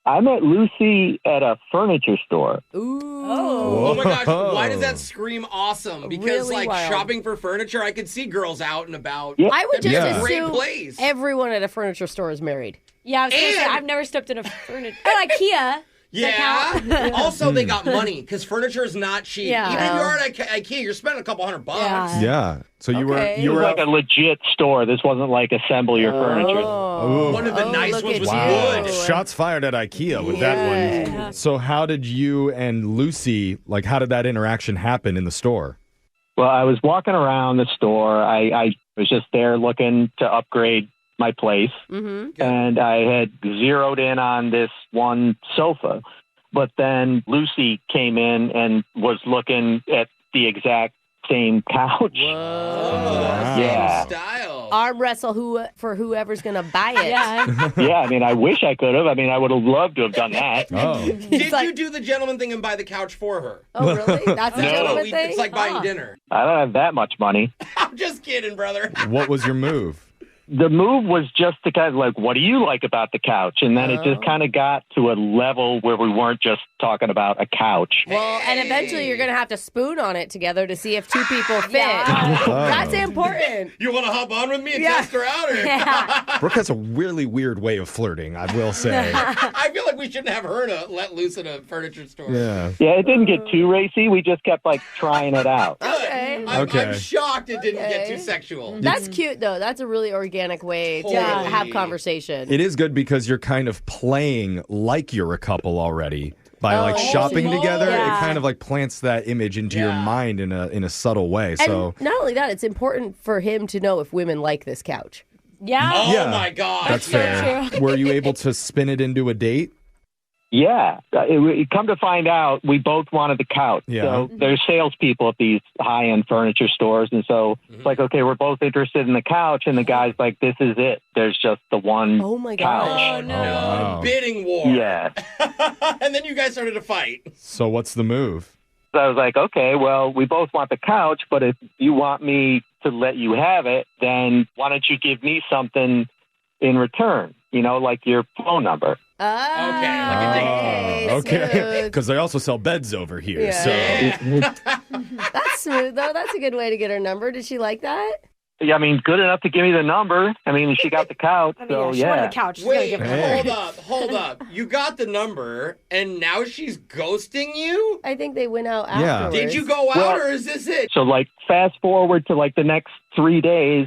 I met Lucy at a furniture store.
Ooh.
Oh my gosh, why does that scream awesome? Because
Really
like
wild.
shopping for furniture, I could see girls out and about.
Yeah.
I would just
That'd be a great
assume
place.
everyone at a furniture store is married.
Yeah, I was going to say,
And-
I've never stepped in a furniture. Oh, IKEA.
Yeah. Also, they got money because furniture is not cheap.
Yeah.
Even if you are at IKEA, you're spending a couple $100.
Yeah.
Yeah. So you
Okay.
It
you
was
were
like a legit store. This wasn't like assemble your furniture.
Oh.
One of the nice
look
ones
at
was
you.
wood.
Shots fired at IKEA with that one. So how did you and Lucy, like, how did that interaction happen in the store?
Well, I was walking around the store. I was just there looking to upgrade my place.
Mm-hmm.
And I had zeroed in on this one sofa. But then Lucy came in and was looking at the exact same couch. Yeah.
Style.
Arm wrestle for whoever's going to buy it.
Yeah.
Yeah, I mean, I wish I could have. I mean, I would have loved to have done that.
Oh.
Did you do the gentleman thing and buy the couch for her?
Oh, really? That's a
No.
gentleman thing?
It's like buying dinner.
I don't have that much money.
I'm just kidding, brother.
What was your move?
The move was just to kind of like, what do you like about the couch? And then it just kind of got to a level where we weren't just talking about a couch.
Well, and eventually you're going to have to spoon on it together to see if two people fit.
Yeah.
That's important.
You want to hop on with me and
Yeah.
test her out? Or?
Yeah.
Brooke has a really weird way of flirting, I will say.
I feel like we shouldn't have her to let loose in a furniture store.
Yeah.
Yeah, it didn't get too racy. We just kept like trying it out.
Okay.
I'm shocked it didn't get too sexual.
That's cute, though. That's a really organic way to
Totally.
have conversation.
It is good because you're kind of playing like you're a couple already. By like shopping together,
Yeah.
it kind of like plants that image into your mind in a subtle way. So
And not only that, it's important for him to know if women like this couch.
Yeah.
Oh
yeah,
my God.
that's fair. Were you able to spin it into a date?
Yeah. It come to find out, we both wanted the couch.
Yeah.
So there's salespeople at these high-end furniture stores. And so it's like, okay, we're both interested in the couch. And the guy's like, this is it. There's just the one
Oh, my
couch.
gosh.
Oh, no.
wow.
Bidding war.
Yeah.
And then you guys started to fight.
So what's the move?
So I was like, okay, well, we both want the couch, but if you want me to let you have it, then why don't you give me something in return? You know, like your phone number.
Okay,
Okay. Because they also sell beds over here.
Yeah.
So
That's smooth, though. That's a good way to get her number. Did she like that?
Yeah, I mean, good enough to give me the number. I mean, she got the couch,
I mean,
so
she wanted
yeah.
the couch. She's gonna
Wait,
give it to her.
hold up. You got the number, and now she's ghosting you?
I think they went out
Yeah.
afterwards.
Did you go out,
Well-
or is this it?
So, like, fast forward to like the next 3 days,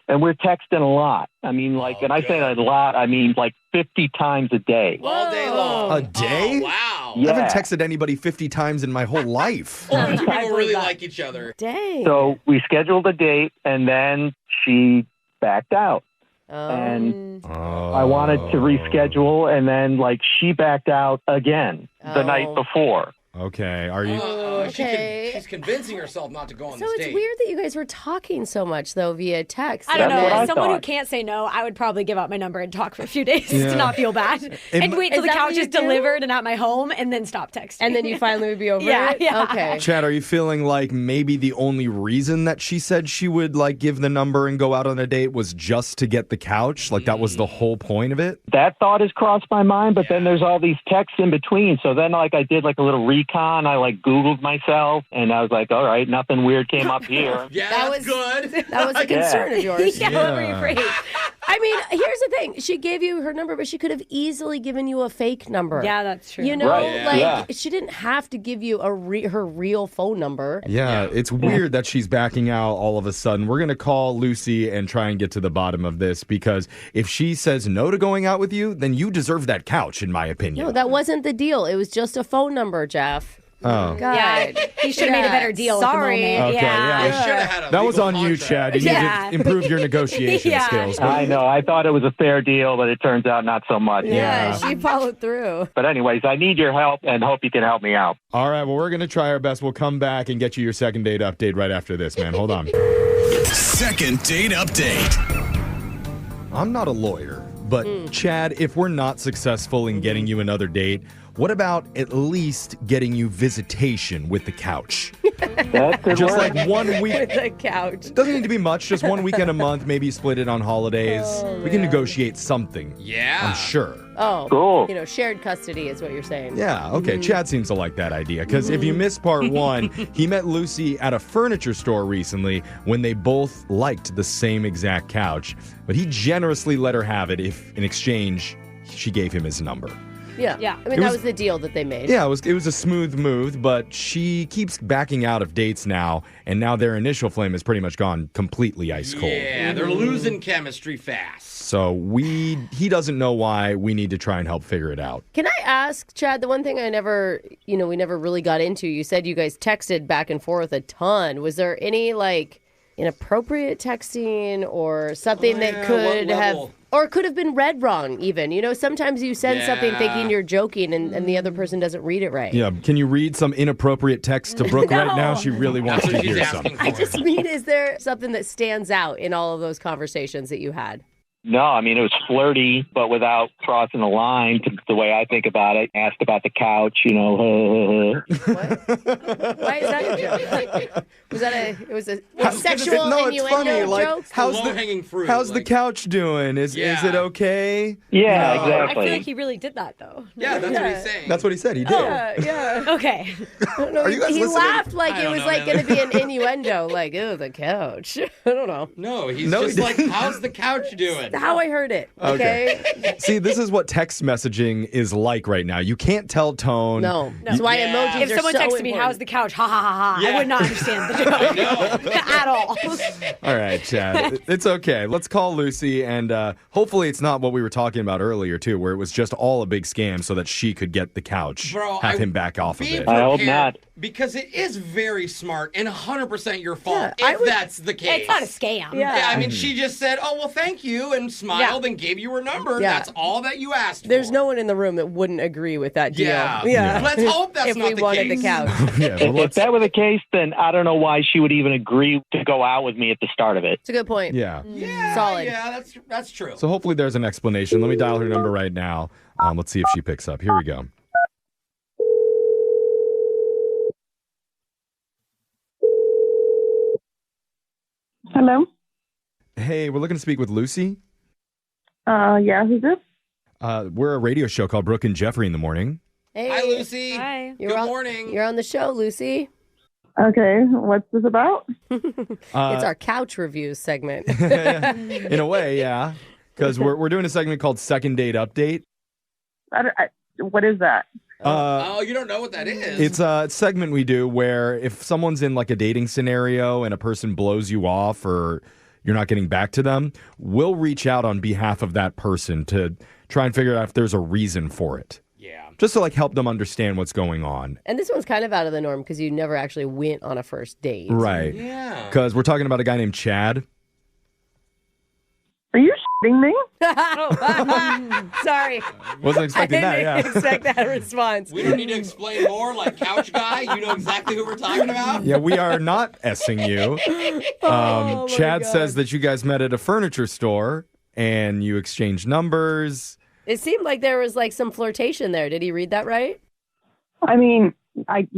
and we're texting a lot. I mean, like, and I say a lot, I mean, like 50 times a day.
All day long.
a day?
Oh, wow.
Yeah.
I haven't texted anybody 50 times in my whole life.
Oh, you
I
people
believe
really
that.
like each other.
Dang.
So we scheduled a date, and then she backed out.
Oh.
And
Oh.
I wanted to reschedule, and then, like, she backed out again the night before.
Okay. Are you?
okay.
She's convincing herself not to go on
So
this
it's
date.
weird that you guys were talking so much, though, via text.
I don't
That's
know.
what I
As someone who
thought.
can't say no, I would probably give out my number and talk for a few days
Yeah.
to not feel bad. And wait till
Is
the
that what
couch
you
is
do?
delivered and at my home and then stop texting.
And then you finally would be over
Yeah,
it?
yeah.
Okay.
Chad, are you feeling like maybe the only reason that she said she would like give the number and go out on a date was just to get the couch? Like that was the whole point of it?
That thought has crossed my mind, but then there's all these texts in between. So then, like, I did like a little recon. I like Googled myself, and I was like, all right, nothing weird came up here.
Yeah,
That
that's
was-
good.
That was a concern of yours.
yeah, what were you afraid?
I mean, here's the thing. She gave you her number, but she could have easily given you a fake number.
Yeah, that's true.
You know,
Right,
she didn't have to give you her real phone number.
Yeah, it's weird that she's backing out all of a sudden. We're going to call Lucy and try and get to the bottom of this, because if she says no to going out with you, then you deserve that couch, in my opinion.
No, that wasn't the deal. It was just a phone number, Jeff.
Oh.
God.
Yeah, he should have made a better deal.
Sorry.
At the moment.
Okay,
yeah.
You should have had a
That was
legal
on you,
contract.
Chad. You need to improve your negotiation
Yeah.
skills.
I know. I thought it was a fair deal, but it turns out not so much.
Yeah, she followed through.
But anyways, I need your help and hope you can help me out.
All right, well, we're going to try our best. We'll come back and get you your second date update right after this, man. Hold on.
Second date update.
I'm not a lawyer, but Chad, if we're not successful in getting you another date, what about at least getting you visitation with the couch?
That could
Just
work.
like 1 week.
With the couch.
Doesn't need to be much, just 1 weekend a month, maybe split it on holidays. We can negotiate something.
Yeah.
I'm sure.
Oh,
Cool.
shared custody is what you're saying.
Yeah, okay. Chad seems to like that idea, because if you missed part one, he met Lucy at a furniture store recently when they both liked the same exact couch, but he generously let her have it if, in exchange, she gave him his number.
Yeah.
Yeah.
I mean, that was the deal that they made.
Yeah, it was a smooth move, but she keeps backing out of dates now, and now their initial flame has pretty much gone completely ice cold.
Yeah, they're losing chemistry fast.
So he doesn't know why. We need to try and help figure it out.
Can I ask, Chad, the one thing we never really got into, you said you guys texted back and forth a ton. Was there any, inappropriate texting or something that could have... Or it could have been read wrong, even. Sometimes you send something thinking you're joking and the other person doesn't read it right.
Yeah, can you read some inappropriate text to Brooke right now? She really wants to hear some.
I just mean, is there something that stands out in all of those conversations that you had?
No, I mean, it was flirty, but without crossing the line, the way I think about it. Asked about the couch,
What? Why is that a joke? It was a sexual innuendo joke?
Low-hanging fruit.
How's the couch doing? Is it okay?
Yeah,
I
exactly.
feel like he really did that, though.
Yeah, that's what he's saying.
That's what he said. He did.
Yeah.
Okay.
Are you guys
he
listening?
laughed like it was
know,
going to be an innuendo, like, oh, the couch. I don't know.
No, he's just like, how's the couch doing?
How I heard it. Okay.
See, this is what text messaging is like right now. You can't tell tone.
No. That's why emojis
If
are
someone
so
texted me,
important.
how's the couch? Ha ha ha ha.
Yeah.
I would not understand the joke at all.
All right, Chad. It's okay. Let's call Lucy, and hopefully it's not what we were talking about earlier, too, where it was just all a big scam so that she could get the couch,
Bro,
have him back off of
Be
it.
I hope
prepared,
not.
Because it is very smart and 100% your fault
Yeah,
if that's the case.
It's not a scam.
Yeah.
Yeah, I mean, she just said, oh, well, thank you, and smiled and gave you her number.
Yeah.
That's all that you asked
There's
for.
no one in the room that wouldn't agree with that deal.
Yeah. Let's hope that's
if
not
we
the
wanted
case.
the couch.
Yeah, well,
If that were the case, then I don't know why she would even agree to go out with me at the start of it.
It's a good point.
yeah.
Yeah,
Solid.
Yeah, that's true.
So hopefully there's an explanation. Let me dial her number right now. Let's see if she picks up. Here we go.
Hello?
Hey, we're looking to speak with Lucy.
Yeah, who's this?
We're a radio show called Brooke and Jeffrey in the morning.
Hey.
Hi, Lucy.
Hi.
Good morning.
You're on the show, Lucy.
Okay, what's this about?
It's our couch reviews segment.
In a way, yeah. Because we're doing a segment called Second Date Update.
What is that?
Oh, you don't know what that is?
It's a segment we do where if someone's in like a dating scenario and a person blows you off or you're not getting back to them, we'll reach out on behalf of that person to try and figure out if there's a reason for it.
Yeah.
Just to like help them understand what's going on.
And this one's kind of out of the norm because you never actually went on a first date.
Right.
Yeah.
Because we're talking about a guy named Chad.
Are you shitting me?
Sorry.
Wasn't expecting that,
I
yeah.
didn't expect that response.
We don't need to explain more, like couch guy. You know exactly who we're talking about.
Yeah, we are not essing you.
Oh, my
Chad
God.
says that you guys met at a furniture store and you exchanged numbers.
It seemed like there was like some flirtation there. Did he read that right?
I mean,
Okay.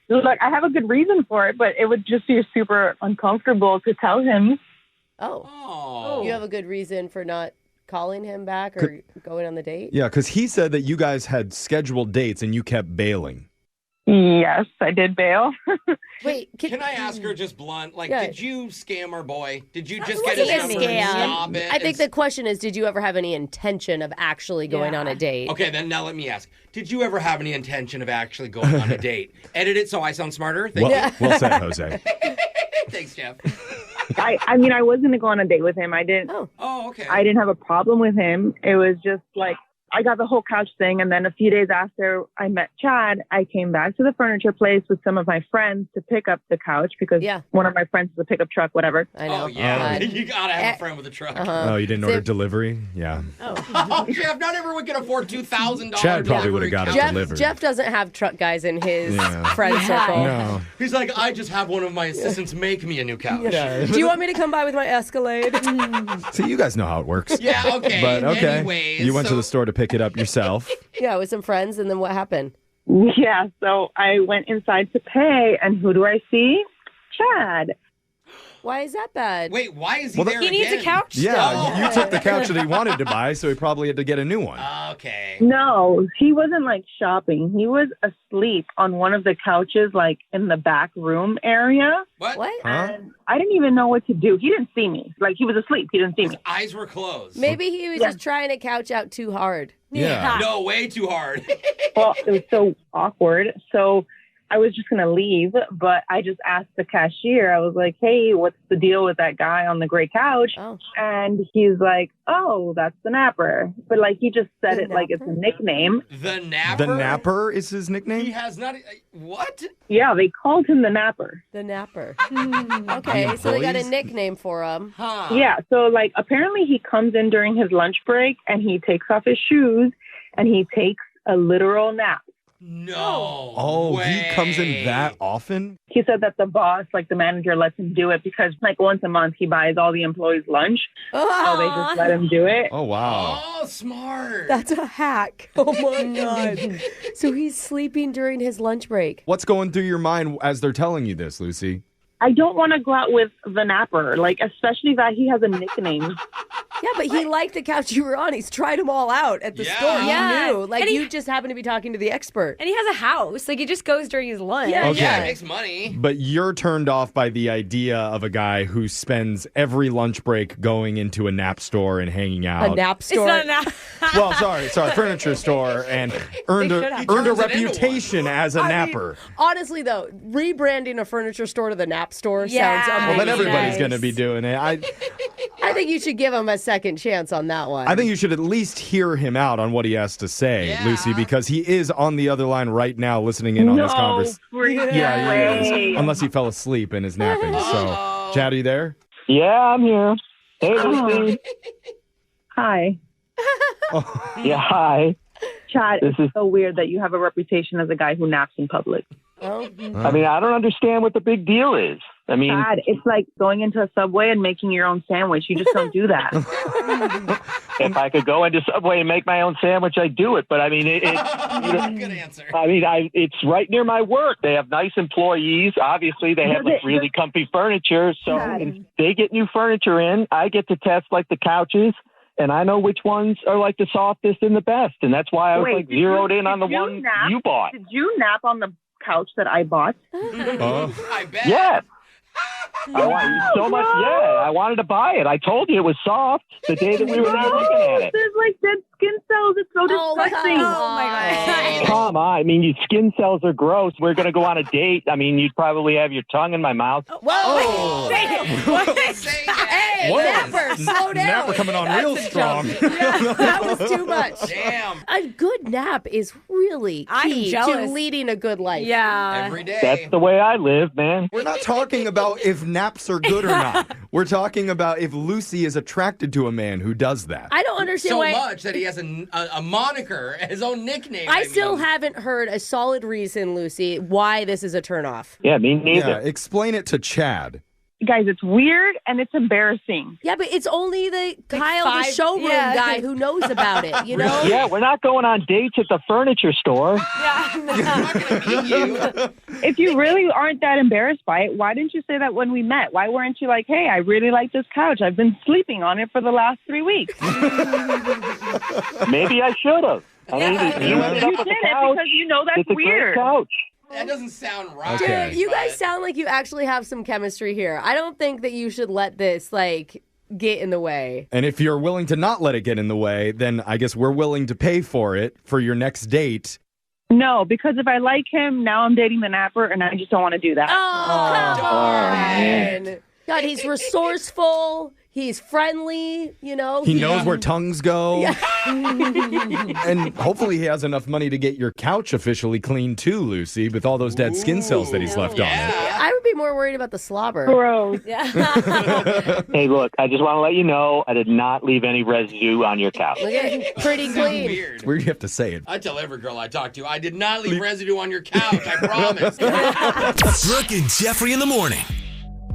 Look, I have a good reason for it, but it would just be super uncomfortable to tell him.
Oh.
You have a good reason for not calling him back or going on the date?
Yeah, because he said that you guys had scheduled dates and you kept bailing.
Yes, I did bail.
Wait,
can I ask her just blunt? Like,
Yeah.
did you scam our boy? Did you just
It
get his
wasn't a
number and
scam.
stop it?
I think the question is, did you ever have any intention of actually going on a date?
Okay, then now let me ask. Did you ever have any intention of actually going on a date? Edit it so I sound smarter. Thank you.
Well said, Jose.
Thanks, Jeff.
I mean, I was going to go on a date with him. I didn't.
Oh, okay.
I didn't have a problem with him. It was just like I got the whole couch thing, and then a few days after I met Chad, I came back to the furniture place with some of my friends to pick up the couch because one of my friends is a pickup truck, whatever.
I know.
Oh, yeah. You got to have a friend with a truck.
Oh, you didn't order delivery? Yeah.
Oh, Jeff, not everyone can afford $2,000.
Chad probably would have got it delivered.
Jeff doesn't have truck guys in his
Yeah.
friend circle.
No.
He's like, I just have one of my assistants make me a new couch.
Do you want me to come by with my Escalade?
See, you guys know how it works.
Yeah, okay.
But okay.
Anyways,
You went to the store to pick it up yourself.
Yeah, with some friends, and then what happened?
Yeah, so I went inside to pay, and who do I see? Chad.
Why is that bad?
Wait, why is he
Well,
there
He needs a
again?
couch.
Yeah, you took the couch that he wanted to buy, so he probably had to get a new one.
Okay.
No, he wasn't like shopping. He was asleep on one of the couches, like in the back room area.
What?
Huh?
And I didn't even know what to do. He didn't see me. Like, he was asleep. He didn't see me.
Eyes were closed.
Maybe he was just trying to couch out too hard.
Yeah.
No, way too hard.
Well, it was so awkward. So I was just going to leave, but I just asked the cashier. I was like, hey, what's the deal with that guy on the gray couch?
Oh.
And he's like, oh, that's the napper. But like, he just said
The
it like it's a
napper?
nickname.
The napper?
The Napper is his nickname?
He has not... What?
Yeah, they called him the napper.
The napper. Okay, so they got a
employees?
nickname for him.
Huh.
Yeah, so like apparently he comes in during his lunch break and he takes off his shoes and he takes a literal nap.
No.
Oh, he
way.
comes in that often?
He said that the boss, like the manager, lets him do it because like once a month he buys all the employees lunch. So they just let him do it.
Oh, wow.
Oh, smart.
That's a hack. Oh my God. So he's sleeping during his lunch break.
What's going through your mind as they're telling you this, Lucy?
I don't want to go out with the napper, like especially that he has a nickname.
Yeah, but he liked the couch you were on. He's tried them all out at the
Yeah.
store.
Yeah.
You knew. Like,
And he-
you just happened to be talking to the expert.
And he has a house. Like, he just goes during his lunch.
Yeah,
Okay.
Yeah, it makes money.
But you're turned off by the idea of a guy who spends every lunch break going into a nap store and hanging out.
A nap
It's
store.
not enough.
Well, sorry, furniture store, and earned
should
a,
have.
earned a
Turns it into
reputation as a
I mean,
napper.
honestly, though, rebranding a furniture store to the nap store
Yeah.
sounds
Well,
amazing.
then everybody's
Nice.
going to be doing it.
I think you should give him a second chance on that one.
I think you should at least hear him out on what he has to say,
Yeah.
Lucy, because he is on the other line right now listening in on this conversation.
freaking
Yeah, he
way.
is. Unless he fell asleep and is napping. So, Chad, are you there?
Yeah, I'm here. Hey, Lucy.
Hi,
Yeah, hi.
Chad.
This
It's
is-
so weird that you have a reputation as a guy who naps in public.
Oh.
I mean, I don't understand what the big deal is. I mean,
Chad, it's like going into a Subway and making your own sandwich. You just don't do that.
if I could go into Subway and make my own sandwich, I'd do it. But I mean,
Good answer.
I mean, it's right near my work. They have nice employees. Obviously, they have like really comfy furniture. So if they get new furniture in, I get to test like the couches, and I know which ones are like the softest and the best. And that's why I was
Wait,
like
did
zeroed
you-
in on the
did you
one
nap?
you bought.
Did you nap on the couch that I bought?
Oh.
I bet.
Yes. I want so much. Yeah, I wanted to buy it. I told you it was soft the day that we were there looking at it.
There's like dead skin cells. It's so
Oh,
disgusting.
Oh, my God.
Come on. I mean, your skin cells are gross. We're going to go on a date. I mean, you'd probably have your tongue in my mouth.
Whoa!
Say that.
Hey,
Whoa.
napper, slow down.
Napper coming on real strong.
Yeah, that was too much.
Damn.
A good nap is really
I'm
key to
jealous.
leading a good life.
Yeah.
Every day.
That's the way I live, man.
We're not talking about if naps are good or not. We're talking about if Lucy is attracted to a man who does that.
I don't understand
so
why.
much that he has a moniker, his own nickname.
I still
mean.
haven't heard a solid reason, Lucy, why this is a turnoff.
Yeah, me neither.
Yeah, explain it to Chad.
Guys, it's weird and it's embarrassing.
Yeah, but it's only the Kyle, the
5
showroom
yeah.
guy, who knows about it, you know?
Yeah, we're not going on dates at the furniture store.
I'm not going to meet you.
If you really aren't that embarrassed by it, why didn't you say that when we met? Why weren't you like, hey, I really like this couch. I've been sleeping on it for the last 3 weeks.
Maybe I should have. I mean, you ended
You
up with
did
the
it
couch.
because you know that's
It's a great
weird.
couch.
That doesn't sound right.
Dude, you guys sound like you actually have some chemistry here. I don't think that you should let this, like, get in the way.
And if you're willing to not let it get in the way, then I guess we're willing to pay for it for your next date.
No, because if I like him, now I'm dating the napper, and I just don't want to do that.
Oh, come on. God, he's resourceful. He's friendly, you know.
He knows where tongues go. Yeah. And hopefully he has enough money to get your couch officially cleaned too, Lucy, with all those dead skin cells that he's left on it.
I would be more worried about the slobber.
Gross.
Yeah.
Hey, look, I just want to let you know I did not leave any residue on your couch.
Look at it, pretty clean.
Weird.
It's weird you have to say it.
I tell every girl I talk to, I did not leave residue on your couch, I promise.
Brooke and Jeffrey in the morning.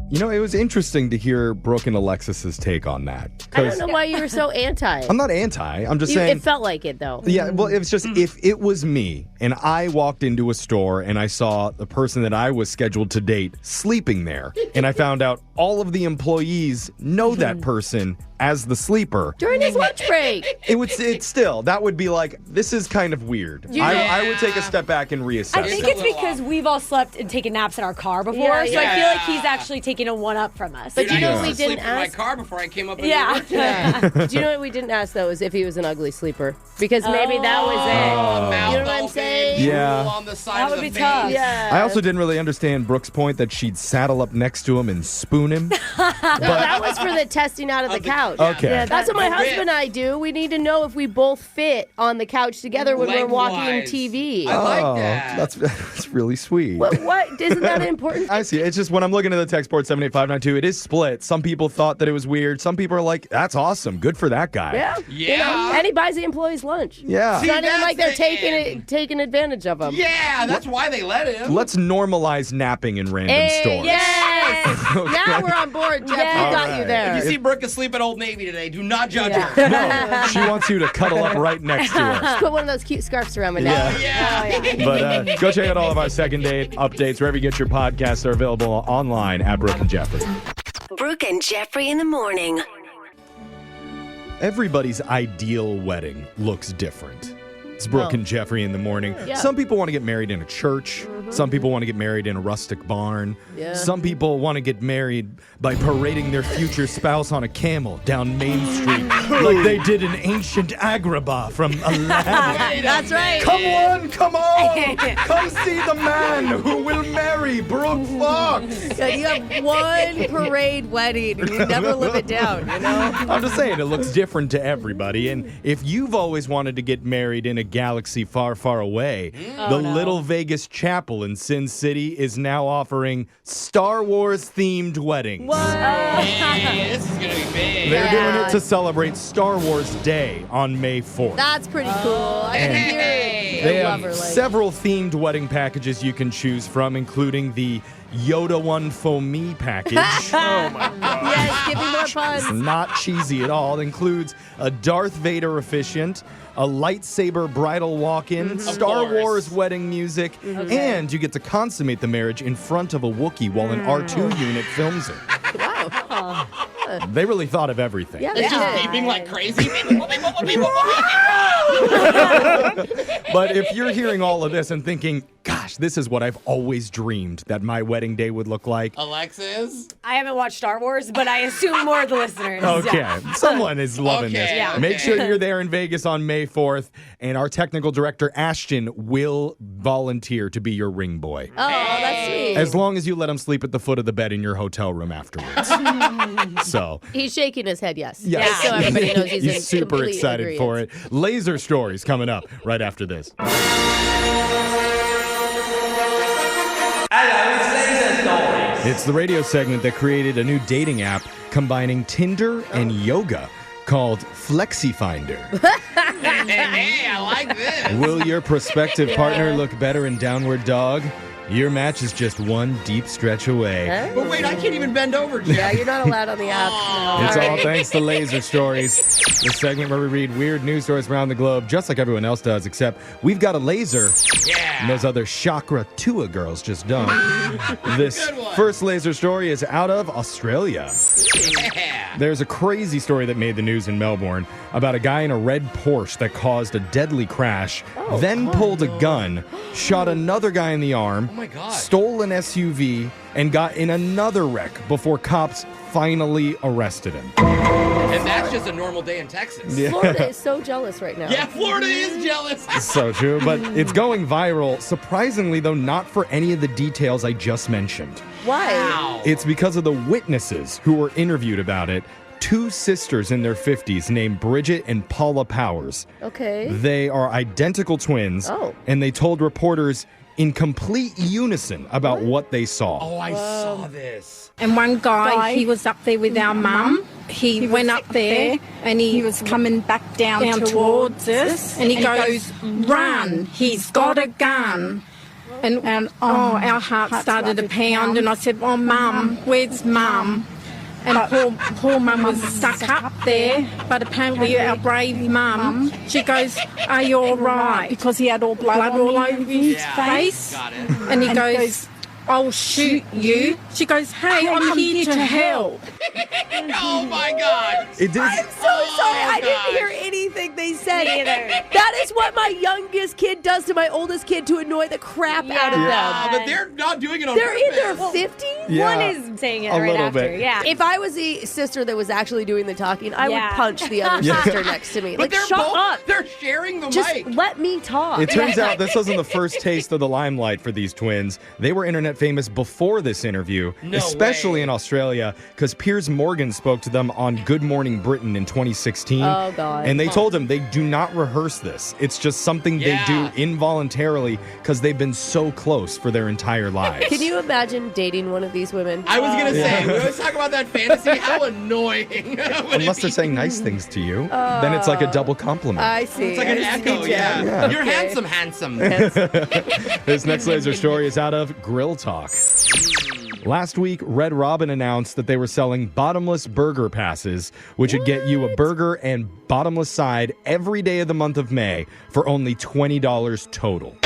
You know, it was interesting to hear Brooke and Alexis's take on that.
I don't know why you were so anti.
I'm not anti. I'm just saying.
It felt like it, though.
Yeah, well, it was just if it was me and I walked into a store and I saw the person that I was scheduled to date sleeping there, and I found out all of the employees know that person as the sleeper.
During his lunch break.
That would be like, this is kind of weird. I would take a step back and reassess.
I think it's because we've all slept and taken naps in our car before, so I feel like he's actually taking a one-up from us.
But you know what we
sleep
didn't
in my
ask?
car before I came up in
Yeah.
the
Do you know what we didn't ask, though, is if he was an ugly sleeper? Because maybe that was it. You know what I'm saying?
Yeah.
On the side
That
of
would
the
be
face.
tough.
Yeah.
I also didn't really understand Brooke's point that she'd saddle up next to him and spoon him.
That was for the testing out of the couch.
Okay.
Yeah, that's what my
The
husband and I do. We need to know if we both fit on the couch together when we're watching
Lengthwise.
TV.
I like that.
That's really sweet.
What? Isn't that important?
I see. It's just when I'm looking at the text board 78592, it is split. Some people thought that it was weird. Some people are like, that's awesome. Good for that guy.
Yeah. You know, and he buys the employees lunch.
Yeah.
It's not even like they're
that's
taking advantage of him.
Yeah, that's why they let him.
Let's normalize napping in random stores.
Yes. Now we're on board, Jeff.
Yes.
We got
All
you
right.
there.
If you see Brooke asleep at Old Navy today, do not judge her.
No, she wants you to cuddle up right next to her.
Just put one of those cute scarves around my neck.
Yeah.
But go check out all of our second date updates wherever you get your podcasts. Are available online at Brooke and Jeffrey.
Brooke and Jeffrey in the morning.
Everybody's ideal wedding looks different. It's Brooke and Jeffrey in the morning.
Yeah.
Some people want to get married in a church. Some people want to get married in a rustic barn.
Yeah.
Some people want to get married by parading their future spouse on a camel down Main Street like they did in ancient Agrabah from Aladdin.
That's right.
Come on! Come see the man who will marry Brooke Fox!
Yeah, you have one parade wedding and you never live it down, you know?
I'm just saying, it looks different to everybody. And if you've always wanted to get married in a galaxy far, far away, the Little Vegas Chapel in Sin City is now offering Star Wars-themed weddings.
What?
Hey, this is going to be big.
They're doing it to celebrate Star Wars Day on May 4th.
That's pretty cool. I can hear
They
a
have
lover like.
several themed wedding packages you can choose from, including the Yoda One For Me package.
Oh my god.
Yes, give me more puns.
It's not cheesy at all. It includes a Darth Vader officiant, a lightsaber bridal walk-in, Star
course.
Wars wedding music, and you get to consummate the marriage in front of a Wookiee while an R2 unit films it.
Wow.
They really thought of everything.
Yeah,
It's
they
just
did.
beeping like crazy.
But if you're hearing all of this and thinking, gosh, this is what I've always dreamed that my wedding day would look like.
Alexis?
I haven't watched Star Wars, but I assume more of the listeners.
Okay,
Yeah.
someone is loving
Okay,
this.
yeah.
Make sure you're there in Vegas on May 4th, and our technical director, Ashton, will volunteer to be your ring boy.
Oh, that's sweet.
As long as you let him sleep at the foot of the bed in your hotel room afterwards. So,
He's shaking his head, yes.
yes.
Just so everybody knows he's in
super
complete
excited
agreement.
for it. Laser stories coming up right after this. It's the radio segment that created a new dating app combining Tinder and yoga called FlexiFinder.
Hey, I like this.
Will your prospective partner look better in downward dog? Your match is just one deep stretch away.
But wait, I can't even bend over, Jeff.
Yeah, you're not allowed on the app. No.
It's all thanks to Laser Stories, the segment where we read weird news stories around the globe, just like everyone else does, except we've got a laser.
Yeah.
And those other Chakra Tua girls just don't. This first laser story is out of Australia.
Yeah.
There's a crazy story that made the news in Melbourne about a guy in a red Porsche that caused a deadly crash, then pulled a gun, shot another guy in the arm, stole an SUV, and got in another wreck before cops finally arrested him.
And that's just a normal day in Texas.
Yeah.
Florida is so jealous right now.
Yeah, Florida is jealous.
So true, but it's going viral, surprisingly, though, not for any of the details I just mentioned.
Why?
It's because of the witnesses who were interviewed about it. Two sisters in their 50s named Bridget and Paula Powers.
Okay.
They are identical twins,
Oh.
and they told reporters in complete unison about what they saw.
Oh, I saw this.
And one guy, he was up there with our mum. He went up there and he was coming back down towards us. And he goes, "Run, he's got a gun." And our heart started to pound. And I said, "Oh, Mum, where's Mum?" And poor Mum was stuck up there. But apparently our brave Mum, she goes, "Are you all right?" Because he had all blood all over his face.
Got it.
And he goes, "I'll shoot you." She goes, "Hey, I'm here to help."
Oh, my God.
It did.
I'm so sorry. I didn't hear anything they said. That is what my youngest kid does to my oldest kid to annoy the crap out of them.
But they're not doing it on
They're in
purpose.
their 50s?
Yeah,
One is saying it
a
right
little
after.
bit.
Yeah.
If I was the sister that was actually doing the talking, I would punch the other
Yeah.
sister next to me.
But
Like,
they're
shut
both,
up.
They're sharing the
Just
mic.
let me talk.
It turns out this wasn't the first taste of the limelight for these twins. They were internet famous before this interview,
No
especially
way.
in Australia, because Piers Morgan spoke to them on Good Morning Britain in 2016.
Oh, God.
And they told him they do not rehearse this. It's just something they do involuntarily because they've been so close for their entire lives.
Can you imagine dating one of these women?
I was going to say, we always talk about that fantasy. How annoying.
Unless they're saying nice things to you, then it's like a double compliment.
I see.
It's like an
I see,
echo,
Jen.
yeah. You're
Okay.
handsome.
This next laser story is out of Grill Talk. Last week, Red Robin announced that they were selling bottomless burger passes, which would get you a burger and bottomless side every day of the month of May for only $20 total.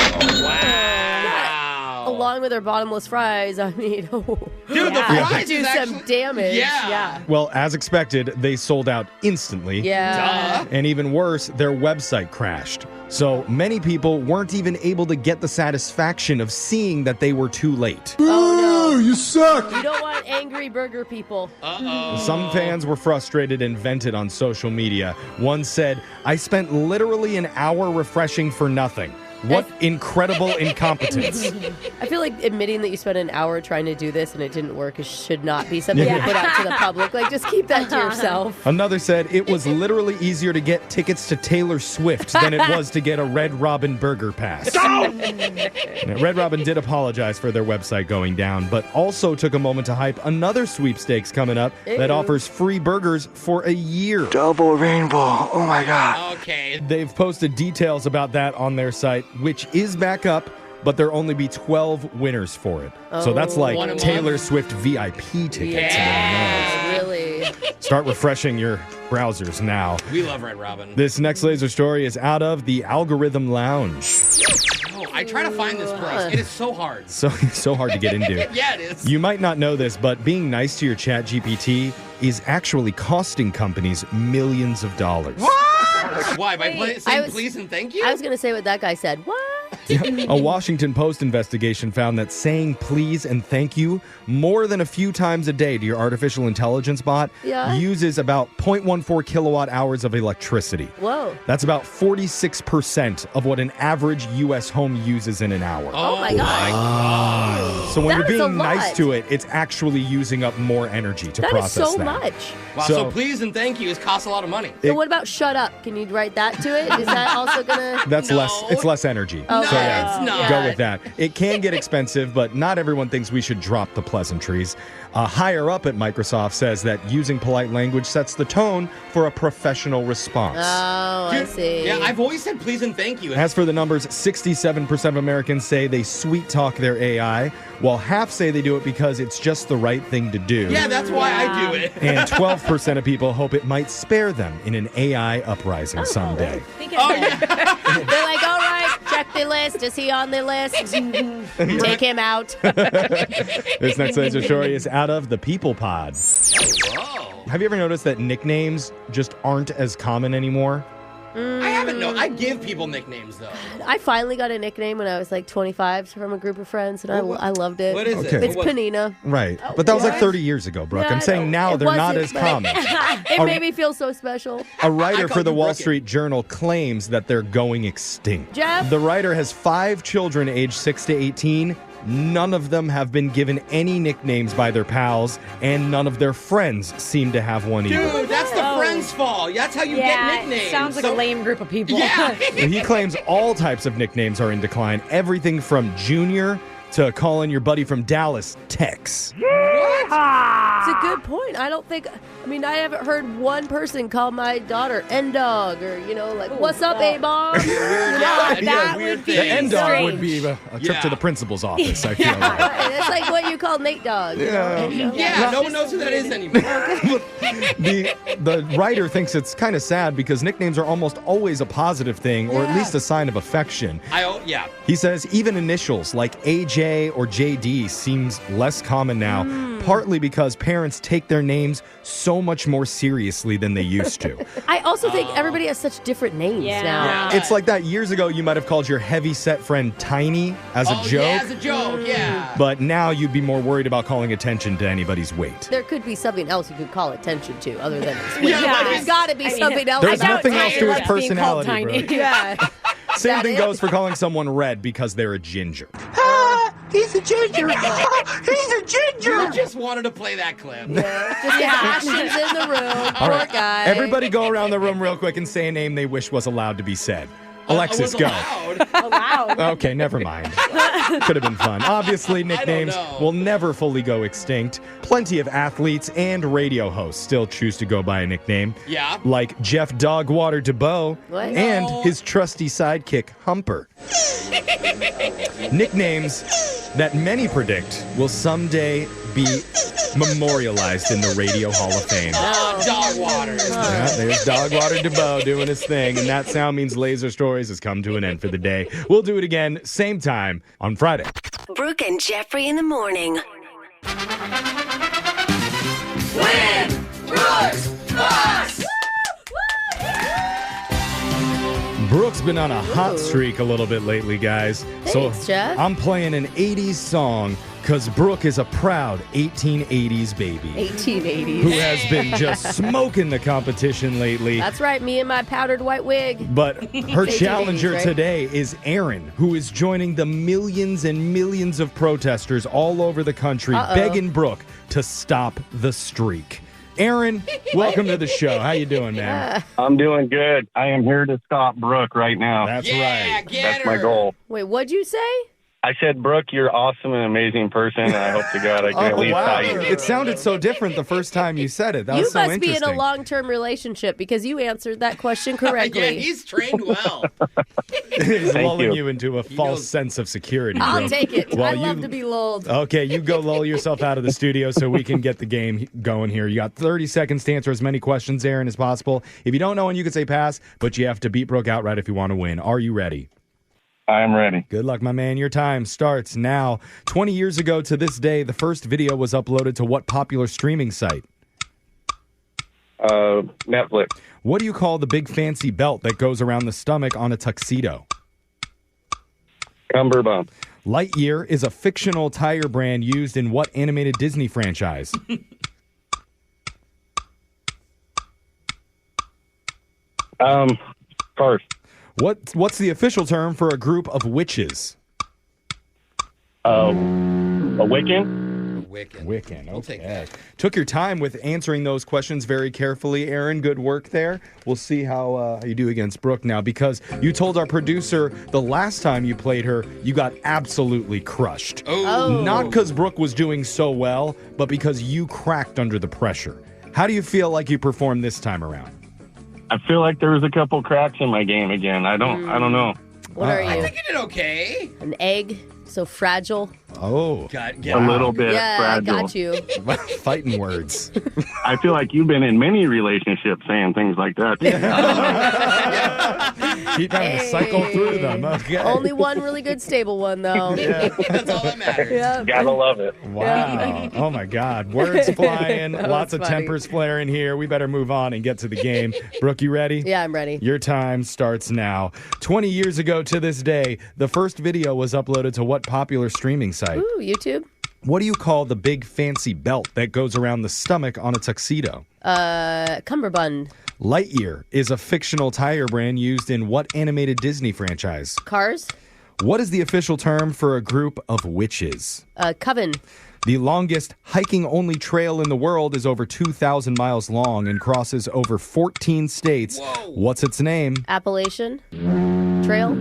Wow.
Along with their bottomless fries, I mean,
Dude, the fries
do
is
some
actually-
damage.
Yeah.
Well, as expected, they sold out instantly.
Yeah.
And even worse, their website crashed. So many people weren't even able to get the satisfaction of seeing that they were too late.
Oh, no.
You suck!
You don't want angry burger people.
Some fans were frustrated and vented on social media. One said, "I spent literally an hour refreshing for nothing. What incredible incompetence."
I feel like admitting that you spent an hour trying to do this and it didn't work should not be something you put out to the public. Like, just keep that to yourself.
Another said, "It was literally easier to get tickets to Taylor Swift than it was to get a Red Robin burger pass." Now, Red Robin did apologize for their website going down, but also took a moment to hype another sweepstakes coming up that
Ew.
offers free burgers for a year.
Double rainbow. Oh my God.
Okay.
They've posted details about that on their site, which is back up, but there'll only be 12 winners for it. So that's like
One a month?
Taylor Swift VIP tickets.
Really?
Start refreshing your browsers now.
We love Red Robin.
This next laser story is out of the Algorithm Lounge.
Oh, I try to find this place. It is so hard.
So hard to get into.
Yeah, it is.
You might not know this, but being nice to your chat GPT is actually costing companies millions of dollars.
Why? By saying please and thank you?
I was going to say what that guy said. What?
A Washington Post investigation found that saying please and thank you more than a few times a day to your artificial intelligence bot uses about 0.14 kilowatt hours of electricity.
Whoa.
That's about 46% of what an average U.S. home uses in an hour.
Oh, my God.
So when
That is
you're
a
being nice
lot.
to it, it's actually using up more energy to
That is
process
so
that.
much.
Wow, so please and thank you costs a lot of money.
So what about shut up? Can you write that to it? Is that also going to...
That's less. It's less energy.
Okay.
So Yeah.
It's not.
Go with that. It can get expensive, but not everyone thinks we should drop the pleasantries. Higher up at Microsoft says that using polite language sets the tone for a professional response.
Oh, I see.
Yeah, I've always said please and thank you.
As for the numbers, 67% of Americans say they sweet talk their AI, while half say they do it because it's just the right thing to do.
Yeah, that's why I do it.
And 12% of people hope it might spare them in an AI uprising someday.
They're like, all right, check the list. Is he on the list? Take him out.
This next laser story is out of the People Pod. Have you ever noticed that nicknames just aren't as common anymore?
I haven't known. I give people nicknames, though.
I finally got a nickname when I was like 25 from a group of friends, and I loved it.
What is
it?
It's Panina.
Right. But that was like 30 years ago, Brooke.
Yeah,
I'm saying now they're not as common.
It made me feel so special.
A writer for the Wall
Brooke.
Street Journal claims that they're going extinct.
Jeff?
The writer has 5 children aged 6 to 18. None of them have been given any nicknames by their pals, and none of their friends seem to have one either.
Dude, that's the friend's fault. That's how you get nicknames.
Sounds like a lame group of people.
Yeah.
He claims all types of nicknames are in decline. Everything from Junior to calling your buddy from Dallas Tex.
It's a good point. I haven't heard one person call my daughter N-Dog or, like, what's up, A-Bomb?
That would be
The N-Dog
strange.
would be a trip to the principal's office, I feel like.
It's like what you call Nate Dog.
Yeah, no one knows who that is anymore.
The writer thinks it's kind of sad because nicknames are almost always a positive thing, or at least a sign of affection.
Yeah.
He says even initials like AJ or JD seems less common now, partly because parents take their names so much more seriously than they used to.
I also think everybody has such different names now.
It's like that years ago you might have called your heavy-set friend Tiny as a joke.
Yeah, as a joke, yeah.
But now you'd be more worried about calling attention to anybody's weight.
There could be something else you could call attention to other than his weight.
Yeah,
There's got to be something else.
There's nothing else to his personality, bro.
Yeah.
Same thing goes for calling someone red because they're a ginger.
He's a ginger. He's a ginger.
You just wanted to play that clip.
Just Ashton's in the room.
All
Poor
right.
guy.
Everybody go around the room real quick and say a name they wish was allowed to be said. Alexis, go.
Allowed.
Okay, never mind. Could have been fun. Obviously, nicknames will never fully go extinct. Plenty of athletes and radio hosts still choose to go by a nickname.
Yeah.
Like Jeff Dogwater DeBow
What?
and his trusty sidekick, Humper. Nicknames that many predict will someday be memorialized in the Radio Hall of Fame.
Dogwater.
Yeah, there's Dogwater DeBow doing his thing, and that sound means Laser Stories has come to an end for the day. We'll do it again, same time on Friday.
Brooke and Jeffrey in the morning.
Win! Brooks! Boss!
Brooke's been on a hot streak a little bit lately, guys.
Thanks, Jeff.
I'm playing an 80s song because Brooke is a proud 1880s baby.
1880s.
Who has been just smoking the competition lately.
That's right, me and my powdered white wig.
But her
1880s,
challenger
right?
today is Erin, who is joining the millions and millions of protesters all over the country begging Brooke to stop the streak. Erin, welcome to the show. How you doing, man?
I'm doing good. I am here to stop Brooke right now.
That's right.
That's my goal.
Wait, what'd you say?
I said, Brooke, you're awesome and amazing person, and I hope to God I can at least tell you.
It sounded so different the first time you said it. That
You
was so
must be in
interesting.
a long-term relationship because you answered that question correctly.
Yeah, he's trained well.
He's
Thank
lulling
you.
you into a false sense of security.
I'll
Brooke.
take it.
While
I love
you-
to be lulled.
Okay, you go lull yourself out of the studio so we can get the game going here. You got 30 seconds to answer as many questions, Aaron, as possible. If you don't know one, you can say pass, but you have to beat Brooke outright if you want to win. Are you ready?
I'm ready.
Good luck, my man. Your time starts now. 20 years ago to this day, the first video was uploaded to what popular streaming site?
Netflix.
What do you call the big fancy belt that goes around the stomach on a tuxedo?
Cumberbump.
Lightyear is a fictional tire brand used in what animated Disney franchise?
Cars.
What's the official term for a group of witches?
A Wiccan?
Wiccan.
Wiccan, okay.
We'll take that.
Took your time with answering those questions very carefully, Aaron. Good work there. We'll see how you do against Brooke now, because you told our producer the last time you played her, you got absolutely crushed.
Oh.
Not because Brooke was doing so well, but because you cracked under the pressure. How do you feel like you performed this time around?
I feel like there was a couple cracks in my game again. I don't know.
What are you?
I think you did okay.
An egg? So fragile?
Oh.
A little bit
Yeah,
fragile.
I got you.
Fighting words.
I feel like you've been in many relationships saying things like that.
Keep having to cycle through them. Okay.
Only one really good stable one, though.
That's all that matters.
Yeah.
Gotta love it.
Wow. Oh, my God. Words flying.
That
Lots
was
of
funny.
tempers flaring here. We better move on and get to the game. Brooke, you ready?
Yeah, I'm ready.
Your time starts now. 20 years ago to this day, the first video was uploaded to what popular streaming site?
Ooh, YouTube?
What do you call the big fancy belt that goes around the stomach on a tuxedo?
Cummerbund.
Lightyear is a fictional tire brand used in what animated Disney franchise?
Cars?
What is the official term for a group of witches?
Coven.
The longest hiking-only trail in the world is over 2,000 miles long and crosses over 14 states.
Whoa.
What's its name?
Appalachian Trail?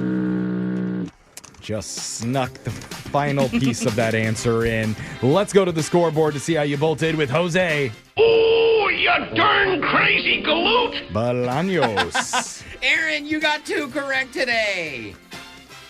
Just snuck the final piece of that answer in. Let's go to the scoreboard to see how you both did with Jose
Oh, you darn crazy galoot!
Bolaños.
Aaron, you got 2 correct today.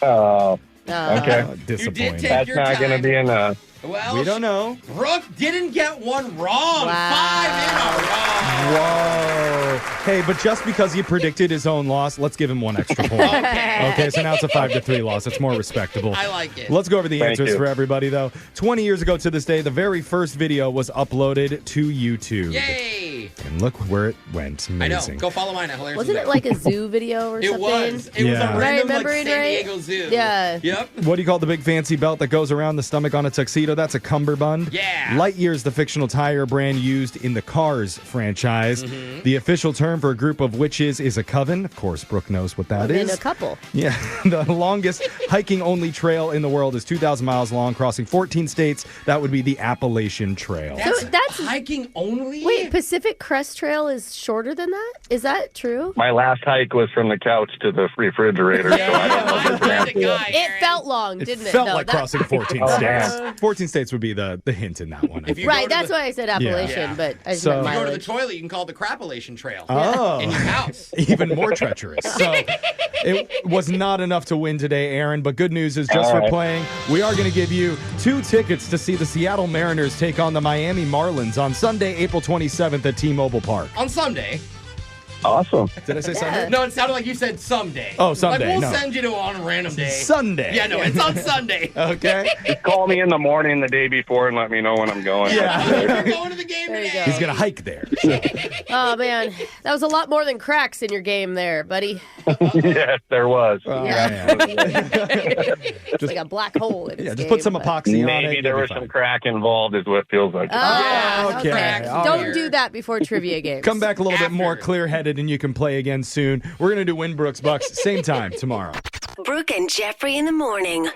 Oh, okay.
You did
Disappointing.
take
That's
your
not
time.
going to be enough.
Well,
We don't know.
Brooke didn't get one wrong.
Wow.
5 in a row.
Whoa. Hey, but just because he predicted his own loss, let's give him one extra point. Okay, so now it's a 5-3 loss. It's more respectable.
I like it.
Let's go over the
Thank
answers
you.
for everybody, though. 20 years ago to this day, the very first video was uploaded to YouTube.
Yay!
And look where it went. Amazing.
I know. Go follow mine at Hilarious.
Wasn't it like a zoo video or
It
something?
was. It was
Yeah.
a random
Remember
like,
it,
San
right?
Diego Zoo.
Yeah.
Yep.
What do you call the big fancy belt that goes around the stomach on a tuxedo? That's a cummerbund.
Yeah.
Lightyear's the fictional tire brand used in the Cars franchise.
Mm-hmm.
The official term for a group of witches is a coven. Of course, Brooke knows what that
In
is.
a couple.
Yeah, the longest hiking-only trail in the world is 2,000 miles long, crossing 14 states. That would be the Appalachian Trail.
That's
hiking only?
Wait, Pacific Crest Trail is shorter than that? Is that true?
My last hike was from the couch to the refrigerator. So I don't know if it's an answer.
It felt long,
It
didn't it?
felt
No,
like
that-
crossing 14
Oh,
states.
man.
14 states would be the hint in that one. I think.
Right, that's why I said Appalachian,
Yeah.
but I just
So-
meant
If you go to the
mileage.
toilet, you can call it the Crapalation Trail.
Oh.
In your house.
Even more treacherous. So it was not enough to win today, Aaron, but good news is just
All
for
right.
playing, we are going to give you 2 tickets to see the Seattle Mariners take on the Miami Marlins on Sunday, April 27th at T-Mobile Park.
On Sunday.
Awesome.
Did I say Sunday?
No, it sounded like you said someday.
Oh, someday,
Like, we'll
no.
send you to on a random day.
Sunday.
Yeah, no, it's on Sunday.
Okay.
Just call me in the morning the day before and let me know when I'm going.
You're going to the game
There you
today.
go.
He's going to hike there.
Oh, man. That was a lot more than cracks in your game there, buddy.
Yes, there was.
Oh,
Yeah.
man.
It's like a black hole in his
Yeah, just
game,
put some
but-
epoxy on it.
Maybe
you'll
there
be
was
fine.
some crack involved is what it feels like.
Ah,
okay.
okay.
All
Don't
right.
do that before trivia games.
Come back a little bit more
After.
clear-headed and you can play again soon. We're going to do Win Brooks Bucks same time tomorrow.
Brooke and Jeffrey in the morning.